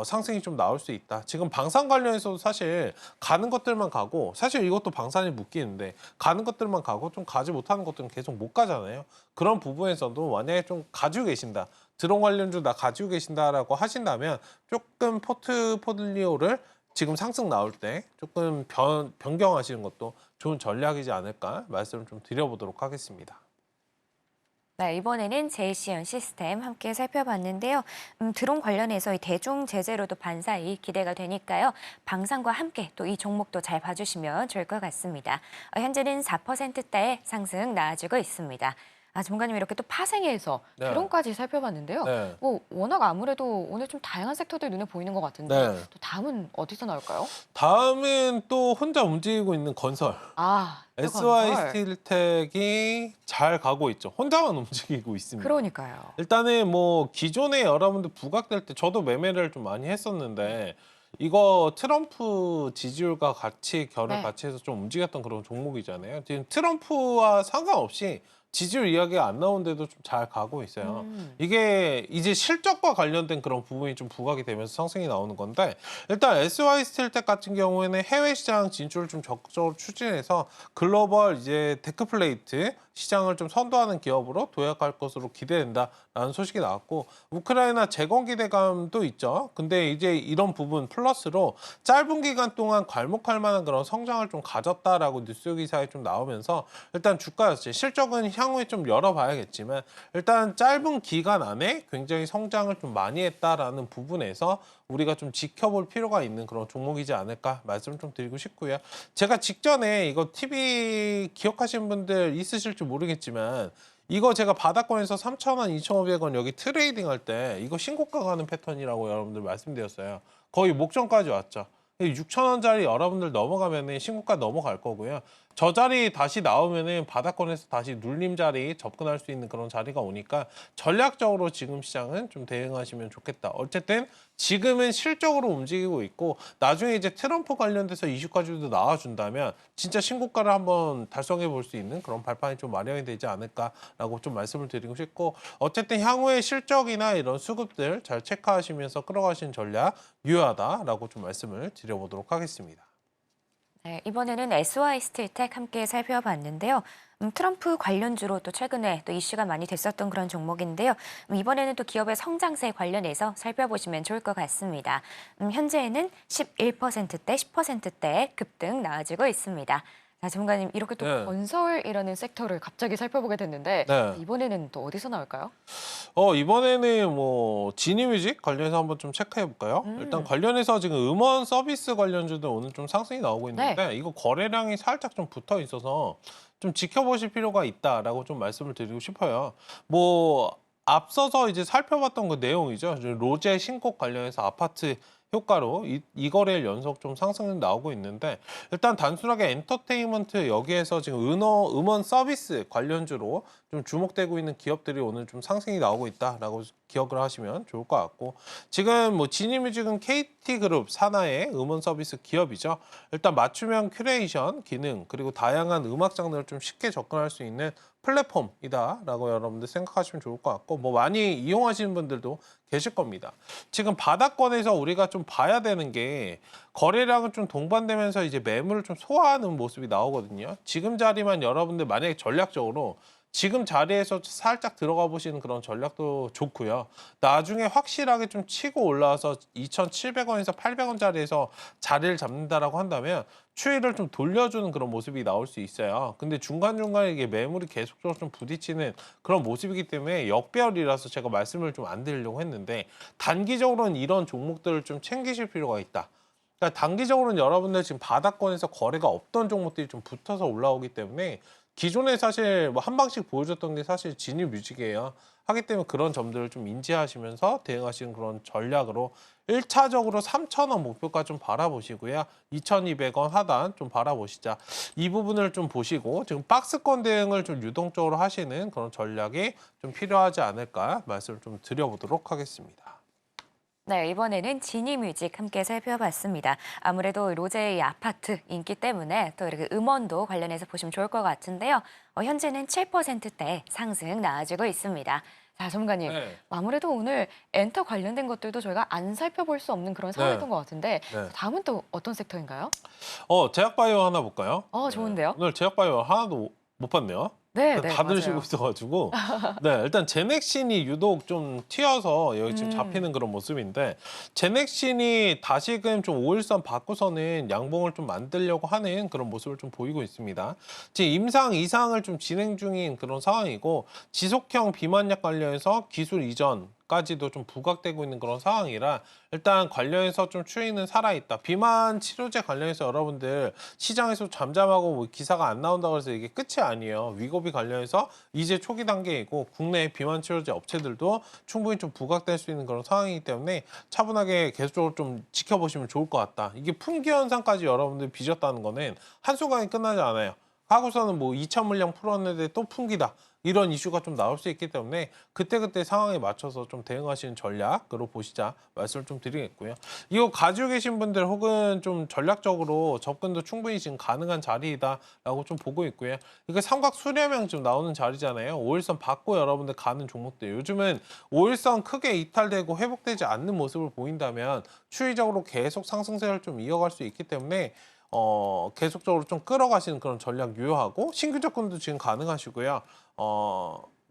상승이 좀 나올 수 있다. 지금 방산 관련해서도 사실 가는 것들만 가고 사실 이것도 방산이 묶이는데 가는 것들만 가고 좀 가지 못하는 것들은 계속 못 가잖아요. 그런 부분에서도 만약에 좀 가지고 계신다. 드론 관련주 나 가지고 계신다라고 하신다면 조금 포트폴리오를 지금 상승 나올 때 조금 변경하시는 것도 좋은 전략이지 않을까 말씀을 좀 드려보도록 하겠습니다. 네, 이번에는 제이시언 시스템 함께 살펴봤는데요. 드론 관련해서 이 대중 제재로도 반사이 기대가 되니까요. 방산과 함께 또 이 종목도 잘 봐주시면 좋을 것 같습니다. 현재는 4%대의 상승 나와주고 있습니다. 전문가님 이렇게 또 파생해서 네. 드론까지 살펴봤는데요. 네. 뭐 워낙 아무래도 오늘 좀 다양한 섹터들이 눈에 보이는 것 같은데 네. 또 다음은 어디서 나올까요? 다음은 또 혼자 움직이고 있는 건설. 또 SY 건설. 스틸텍이 잘 가고 있죠. 혼자만 움직이고 있습니다. 그러니까요. 일단은 뭐 기존에 여러분들 부각될 때 저도 매매를 좀 많이 했었는데 이거 트럼프 지지율과 같이 결을 네. 같이 해서 좀 움직였던 그런 종목이잖아요. 지금 트럼프와 상관없이 지지율 이야기가 안 나오는데도 좀 잘 가고 있어요. 이게 이제 실적과 관련된 그런 부분이 좀 부각이 되면서 상승이 나오는 건데 일단 SY 스틸텍 같은 경우에는 해외 시장 진출을 좀 적극적으로 추진해서 글로벌 이제 데크플레이트 시장을 좀 선도하는 기업으로 도약할 것으로 기대된다라는 소식이 나왔고 우크라이나 재건 기대감도 있죠. 근데 이제 이런 부분 플러스로 짧은 기간 동안 괄목할 만한 그런 성장을 좀 가졌다라고 뉴스 기사에 좀 나오면서 일단 주가 자체 실적은 향후에 좀 열어봐야겠지만 일단 짧은 기간 안에 굉장히 성장을 좀 많이 했다라는 부분에서 우리가 좀 지켜볼 필요가 있는 그런 종목이지 않을까 말씀을 좀 드리고 싶고요. 제가 직전에 이거 TV 기억하시는 분들 있으실지 모르겠지만 이거 제가 바닥권에서 3,000원, 2,500원 여기 트레이딩 할 때 이거 신고가 가는 패턴이라고 여러분들 말씀드렸어요. 거의 목전까지 왔죠. 6,000원짜리 여러분들 넘어가면은 신고가 넘어갈 거고요. 저 자리 다시 나오면은 바닥권에서 다시 눌림 자리 접근할 수 있는 그런 자리가 오니까 전략적으로 지금 시장은 좀 대응하시면 좋겠다. 어쨌든 지금은 실적으로 움직이고 있고 나중에 이제 트럼프 관련돼서 이슈까지도 나와준다면 진짜 신고가를 한번 달성해 볼 수 있는 그런 발판이 좀 마련이 되지 않을까라고 좀 말씀을 드리고 싶고 어쨌든 향후의 실적이나 이런 수급들 잘 체크하시면서 끌어가시는 전략 유효하다라고 좀 말씀을 드려보도록 하겠습니다. 네, 이번에는 SY 스틸텍 함께 살펴봤는데요. 트럼프 관련주로 또 최근에 또 이슈가 많이 됐었던 그런 종목인데요. 이번에는 또 기업의 성장세 관련해서 살펴보시면 좋을 것 같습니다. 현재는 11%대, 10%대의 급등 나와주고 있습니다. 자, 전문가님, 이렇게 또 네. 건설이라는 섹터를 갑자기 살펴보게 됐는데 네. 이번에는 또 어디서 나올까요? 이번에는 뭐 지니뮤직 관련해서 한번 좀 체크해 볼까요? 일단 관련해서 지금 음원 서비스 관련주도 오늘 좀 상승이 나오고 있는데 이거 거래량이 살짝 좀 붙어 있어서 좀 지켜보실 필요가 있다라고 좀 말씀을 드리고 싶어요. 뭐 앞서서 이제 살펴봤던 그 내용이죠. 이제 로제 신곡 관련해서 아파트 효과로 이 거래일 연속 좀 상승이 나오고 있는데 일단 단순하게 엔터테인먼트 여기에서 지금 음원 서비스 관련주로 좀 주목되고 있는 기업들이 오늘 좀 상승이 나오고 있다라고 기억을 하시면 좋을 것 같고 지금 뭐 지니뮤직은 KT그룹 산하의 음원 서비스 기업이죠. 일단 맞춤형 큐레이션 기능 그리고 다양한 음악 장르를 좀 쉽게 접근할 수 있는 플랫폼이다라고 여러분들 생각하시면 좋을 것 같고 뭐 많이 이용하시는 분들도 계실 겁니다. 지금 바닥권에서 우리가 좀 봐야 되는 게 거래량은 좀 동반되면서 이제 매물을 좀 소화하는 모습이 나오거든요. 지금 자리만 여러분들 만약에 전략적으로 지금 자리에서 살짝 들어가 보시는 그런 전략도 좋고요. 나중에 확실하게 좀 치고 올라와서 2,700원에서 800원 자리에서 자리를 잡는다라고 한다면 추이를 좀 돌려주는 그런 모습이 나올 수 있어요. 근데 중간중간에 이게 매물이 계속적으로 좀 부딪히는 그런 모습이기 때문에 역배열이라서 제가 말씀을 좀 안 드리려고 했는데 단기적으로는 이런 종목들을 좀 챙기실 필요가 있다. 그러니까 단기적으로는 여러분들 지금 바닥권에서 거래가 없던 종목들이 좀 붙어서 올라오기 때문에 기존에 사실 뭐 한 방씩 보여줬던 게 사실 진입뮤직이에요. 하기 때문에 그런 점들을 좀 인지하시면서 대응하시는 그런 전략으로 1차적으로 3,000원 목표까지 좀 바라보시고요. 2,200원 하단 좀 바라보시자. 이 부분을 좀 보시고 지금 박스권 대응을 좀 유동적으로 하시는 그런 전략이 좀 필요하지 않을까 말씀을 좀 드려보도록 하겠습니다. 네, 이번에는 지니뮤직 함께 살펴봤습니다. 아무래도 로제의 아파트 인기 때문에 또 이렇게 음원도 관련해서 보시면 좋을 것 같은데요. 현재는 7%대 상승 나와주고 있습니다. 자, 전문가님, 네. 아무래도 오늘 엔터 관련된 것들도 저희가 안 살펴볼 수 없는 그런 상황이었던 것 같은데 네. 다음은 또 어떤 섹터인가요? 제약바이오 하나 볼까요? 좋은데요? 오늘 제약바이오 하나도 못 봤네요. 네, 네, 다들 쉬고 맞아요. 있어가지고 일단 제넥신이 유독 좀 튀어서 여기 지금 음. 잡히는 그런 모습인데 제넥신이 다시금 좀 5일선 바꾸서는 양봉을 좀 만들려고 하는 그런 모습을 좀 보이고 있습니다. 지금 임상 이상을 좀 진행 중인 그런 상황이고 지속형 비만약 관련해서 기술 이전까지도 좀 부각되고 있는 그런 상황이라 일단 관련해서 좀 추이는 살아있다. 비만 치료제 관련해서 여러분들 시장에서 잠잠하고 뭐 기사가 안 나온다고 해서 이게 끝이 아니에요. 위고비 관련해서 이제 초기 단계이고 국내 비만 치료제 업체들도 충분히 좀 부각될 수 있는 그런 상황이기 때문에 차분하게 계속적으로 좀 지켜보시면 좋을 것 같다. 이게 품귀 현상까지 여러분들 빚었다는 거는 한순간에 끝나지 않아요. 하고서는 뭐 2천 물량 풀었는데 또 품귀다. 이런 이슈가 좀 나올 수 있기 때문에 그때그때 상황에 맞춰서 좀 대응하시는 전략으로 보시자 말씀을 좀 드리겠고요. 이거 가지고 계신 분들 혹은 좀 전략적으로 접근도 충분히 지금 가능한 자리이다라고 좀 보고 있고요. 이게 삼각 수렴형 좀 나오는 자리잖아요. 5일선 받고 여러분들 가는 종목들. 요즘은 5일선 크게 이탈되고 회복되지 않는 모습을 보인다면 추이적으로 계속 상승세를 좀 이어갈 수 있기 때문에 계속적으로 좀 끌어가시는 그런 전략 유효하고 신규 접근도 지금 가능하시고요.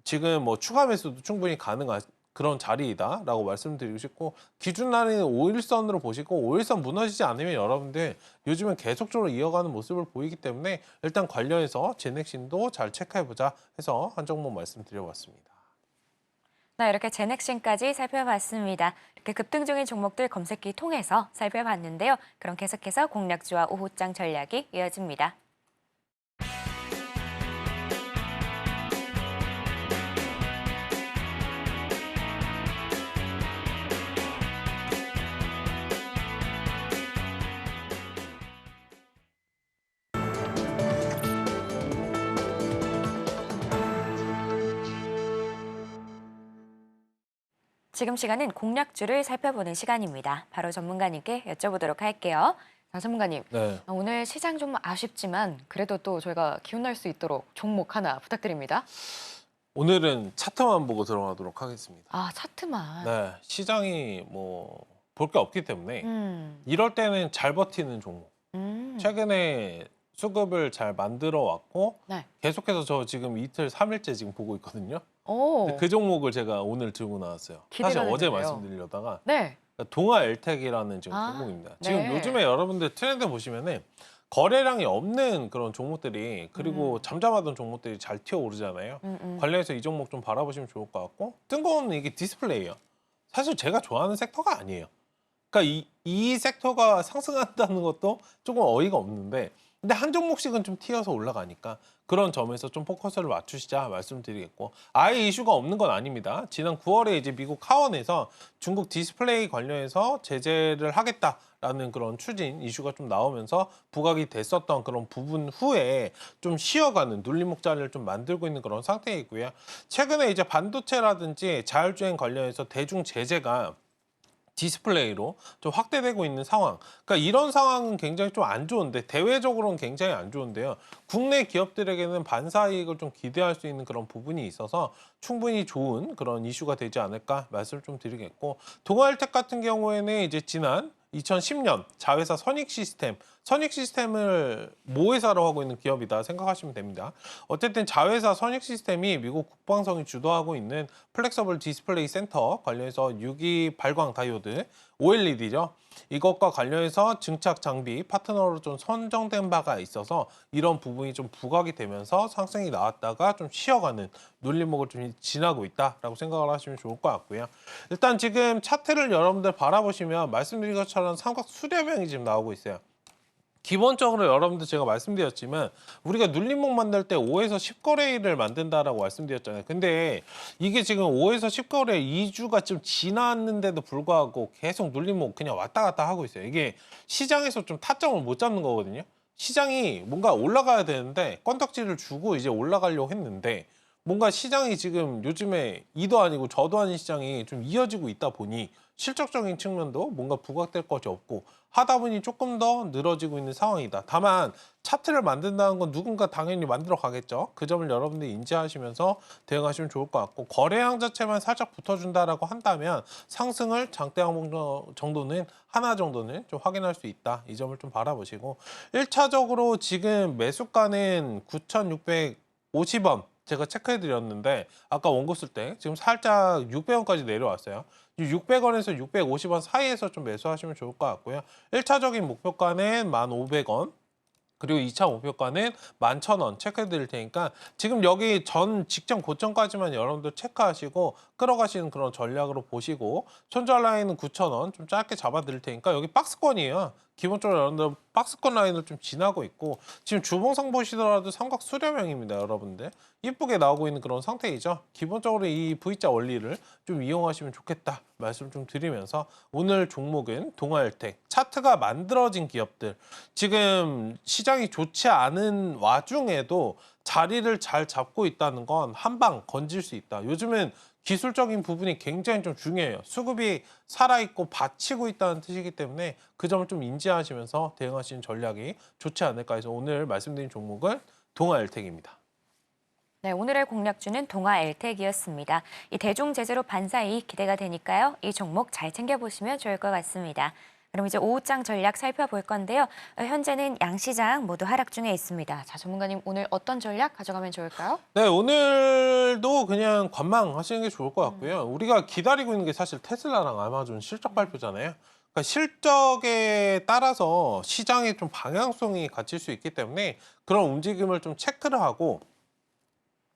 지금 뭐 추가 매수도 충분히 가능한 그런 자리이다라고 말씀드리고 싶고 기준 라인은 5일선으로 보시고 5일선 무너지지 않으면 여러분들 요즘은 계속적으로 이어가는 모습을 보이기 때문에 일단 관련해서 제넥신도 잘 체크해보자 해서 한 종목 말씀드려봤습니다. 네, 이렇게 제넥신까지 살펴봤습니다. 이렇게 급등 중인 종목들 검색기 통해서 살펴봤는데요. 그럼 계속해서 공략주와 오후장 전략이 이어집니다. 지금 시간은 공략주를 살펴보는 시간입니다. 바로 전문가님께 여쭤보도록 할게요. 자, 전문가님, 네. 오늘 시장 좀 아쉽지만 그래도 또 저희가 기운날 수 있도록 종목 하나 부탁드립니다. 오늘은 차트만 보고 들어가도록 하겠습니다. 차트만. 네, 시장이 뭐 볼 게 없기 때문에 음, 이럴 때는 잘 버티는 종목. 최근에 수급을 잘 만들어 왔고 네. 계속해서 저 지금 이틀, 3일째 지금 보고 있거든요. 오. 근데 그 종목을 제가 오늘 들고 나왔어요. 기대가 사실 어제 되는데요. 말씀드리려다가 네. 동아 엘텍이라는 지금 아, 종목입니다. 네. 지금 요즘에 여러분들 트렌드 보시면은 거래량이 없는 그런 종목들이 그리고 잠잠하던 종목들이 잘 튀어오르잖아요. 관련해서 이 종목 좀 바라보시면 좋을 것 같고 뜬금없는 이게 디스플레이예요. 사실 제가 좋아하는 섹터가 아니에요. 그러니까 이 섹터가 상승한다는 것도 조금 어이가 없는데 근데 한 종목씩은 좀 튀어서 올라가니까 그런 점에서 좀 포커스를 맞추시자 말씀드리겠고 아예 이슈가 없는 건 아닙니다. 지난 9월에 이제 미국 하원에서 중국 디스플레이 관련해서 제재를 하겠다라는 그런 추진 이슈가 좀 나오면서 부각이 됐었던 그런 부분 후에 좀 쉬어가는 눌림목 자리를 좀 만들고 있는 그런 상태이고요. 최근에 이제 반도체라든지 자율주행 관련해서 대중 제재가 디스플레이로 좀 확대되고 있는 상황. 그러니까 이런 상황은 굉장히 좀 안 좋은데 대외적으로는 굉장히 안 좋은데요. 국내 기업들에게는 반사이익을 좀 기대할 수 있는 그런 부분이 있어서 충분히 좋은 그런 이슈가 되지 않을까 말씀을 좀 드리겠고 동아일텍 같은 경우에는 이제 지난 2010년 자회사 선익시스템을 모회사로 하고 있는 기업이다 생각하시면 됩니다. 어쨌든 자회사 선익시스템이 미국 국방성이 주도하고 있는 플렉서블 디스플레이 센터 관련해서 유기 발광 다이오드 OLED죠. 이것과 관련해서 증착 장비 파트너로 좀 선정된 바가 있어서 이런 부분이 좀 부각이 되면서 상승이 나왔다가 좀 쉬어가는 눌림목을 좀 지나고 있다라고 생각을 하시면 좋을 것 같고요. 일단 지금 차트를 여러분들 바라보시면 말씀드린 것처럼 삼각 수렴형이 지금 나오고 있어요. 기본적으로 여러분들 제가 말씀드렸지만 우리가 눌림목 만들 때 5에서 10거래일을 만든다라고 말씀드렸잖아요. 근데 이게 지금 5에서 10거래 2주가 좀 지났는데도 불구하고 계속 눌림목 그냥 왔다 갔다 하고 있어요. 이게 시장에서 좀 타점을 못 잡는 거거든요. 시장이 뭔가 올라가야 되는데 건덕지를 주고 이제 올라가려고 했는데 뭔가 시장이 지금 요즘에 이도 아니고 저도 아닌 시장이 좀 이어지고 있다 보니 실적적인 측면도 뭔가 부각될 것이 없고 하다 보니 조금 더 늘어지고 있는 상황이다. 다만 차트를 만든다는 건 누군가 당연히 만들어 가겠죠. 그 점을 여러분들이 인지하시면서 대응하시면 좋을 것 같고 거래량 자체만 살짝 붙어준다라고 한다면 상승을 장대 항목 정도는 하나 정도는 좀 확인할 수 있다. 이 점을 좀 바라보시고 1차적으로 지금 매수가는 9,650원 제가 체크해드렸는데 아까 원고 쓸 때 지금 살짝 600원까지 내려왔어요. 600원에서 650원 사이에서 좀 매수하시면 좋을 것 같고요. 1차적인 목표가는 1,500원. 그리고 2차 목표가는 11,000원 체크해 드릴 테니까 지금 여기 직전 고점까지만 여러분들 체크하시고 끌어가시는 그런 전략으로 보시고 손절 라인은 9,000원 좀 짧게 잡아 드릴 테니까 여기 박스권이에요. 기본적으로 여러분들 박스권 라인을 좀 지나고 있고 지금 주봉상 보시더라도 삼각 수렴형입니다. 여러분들 이쁘게 나오고 있는 그런 상태이죠. 기본적으로 이 V자 원리를 좀 이용하시면 좋겠다 말씀 좀 드리면서 오늘 종목은 동아일텍 차트가 만들어진 기업들 지금 시장이 좋지 않은 와중에도 자리를 잘 잡고 있다는 건 한 방 건질 수 있다. 요즘은 기술적인 부분이 굉장히 좀 중요해요. 수급이 살아있고 받치고 있다는 뜻이기 때문에 그 점을 좀 인지하시면서 대응하시는 전략이 좋지 않을까 해서 오늘 말씀드린 종목은 동아엘텍입니다. 네, 오늘의 공략주는 동아엘텍이었습니다. 이 대중 제재로 반사이익 기대가 되니까요. 이 종목 잘 챙겨보시면 좋을 것 같습니다. 그럼 이제 오후장 전략 살펴볼 건데요. 현재는 양시장 모두 하락 중에 있습니다. 자, 전문가님 오늘 어떤 전략 가져가면 좋을까요? 네, 오늘도 그냥 관망하시는 게 좋을 것 같고요. 우리가 기다리고 있는 게 사실 테슬라랑 아마존 실적 발표잖아요. 그러니까 실적에 따라서 시장의 좀 방향성이 갇힐 수 있기 때문에 그런 움직임을 좀 체크를 하고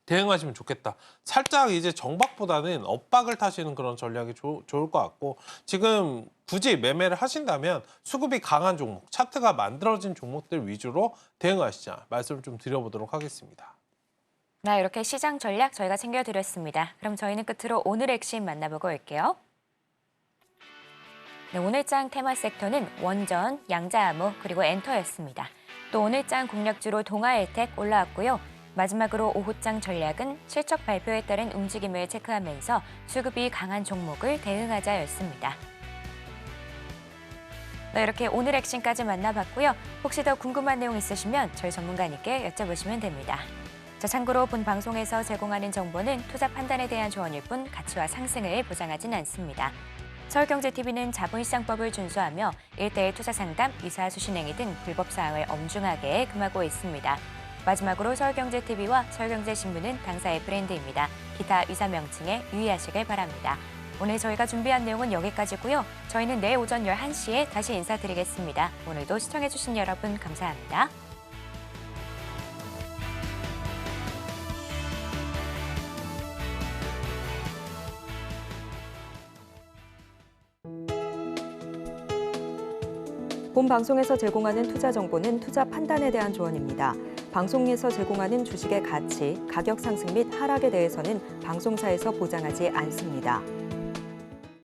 대응하시면 좋겠다. 살짝 이제 정박보다는 엇박을 타시는 그런 전략이 좋을 것 같고 지금 굳이 매매를 하신다면 수급이 강한 종목, 차트가 만들어진 종목들 위주로 대응하시자 말씀을 좀 드려보도록 하겠습니다. 네, 이렇게 시장 전략 저희가 챙겨드렸습니다. 그럼 저희는 끝으로 오늘 핵심 만나보고 올게요. 네, 오늘장 테마 섹터는 원전, 양자암호, 그리고 엔터였습니다. 또 오늘장 공략주로 동아엘텍 올라왔고요. 마지막으로 오후장 전략은 실적 발표에 따른 움직임을 체크하면서 수급이 강한 종목을 대응하자였습니다. 네, 이렇게 오늘 핵심까지 만나봤고요. 혹시 더 궁금한 내용 있으시면 저희 전문가님께 여쭤보시면 됩니다. 자, 참고로 본 방송에서 제공하는 정보는 투자 판단에 대한 조언일 뿐 가치와 상승을 보장하진 않습니다. 서울경제TV는 자본시장법을 준수하며 1대1 투자 상담, 이사 수신 행위 등 불법 사항을 엄중하게 금하고 있습니다. 마지막으로 서울경제TV와 서울경제신문은 당사의 브랜드입니다. 기타 이사 명칭에 유의하시길 바랍니다. 오늘 저희가 준비한 내용은 여기까지고요. 저희는 내일 오전 11시에 다시 인사드리겠습니다. 오늘도 시청해주신 여러분 감사합니다. 본 방송에서 제공하는 투자 정보는 투자 판단에 대한 조언입니다. 방송에서 제공하는 주식의 가치, 가격 상승 및 하락에 대해서는 방송사에서 보장하지 않습니다.